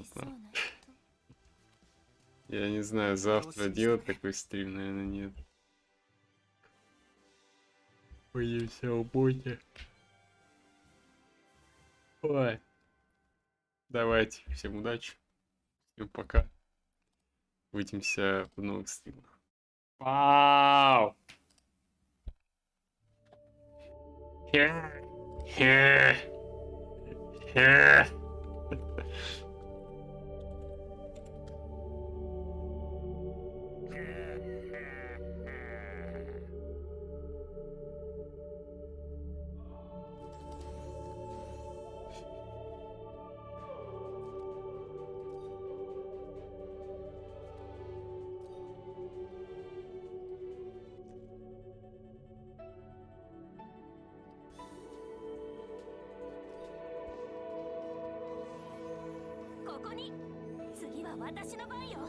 Я не знаю, завтра делать такой стрим, наверное, нет. Боимся убойте. Ой. Давайте, всем удачи. Всем пока. Увидимся в новых стримах. Вау! は私の番よ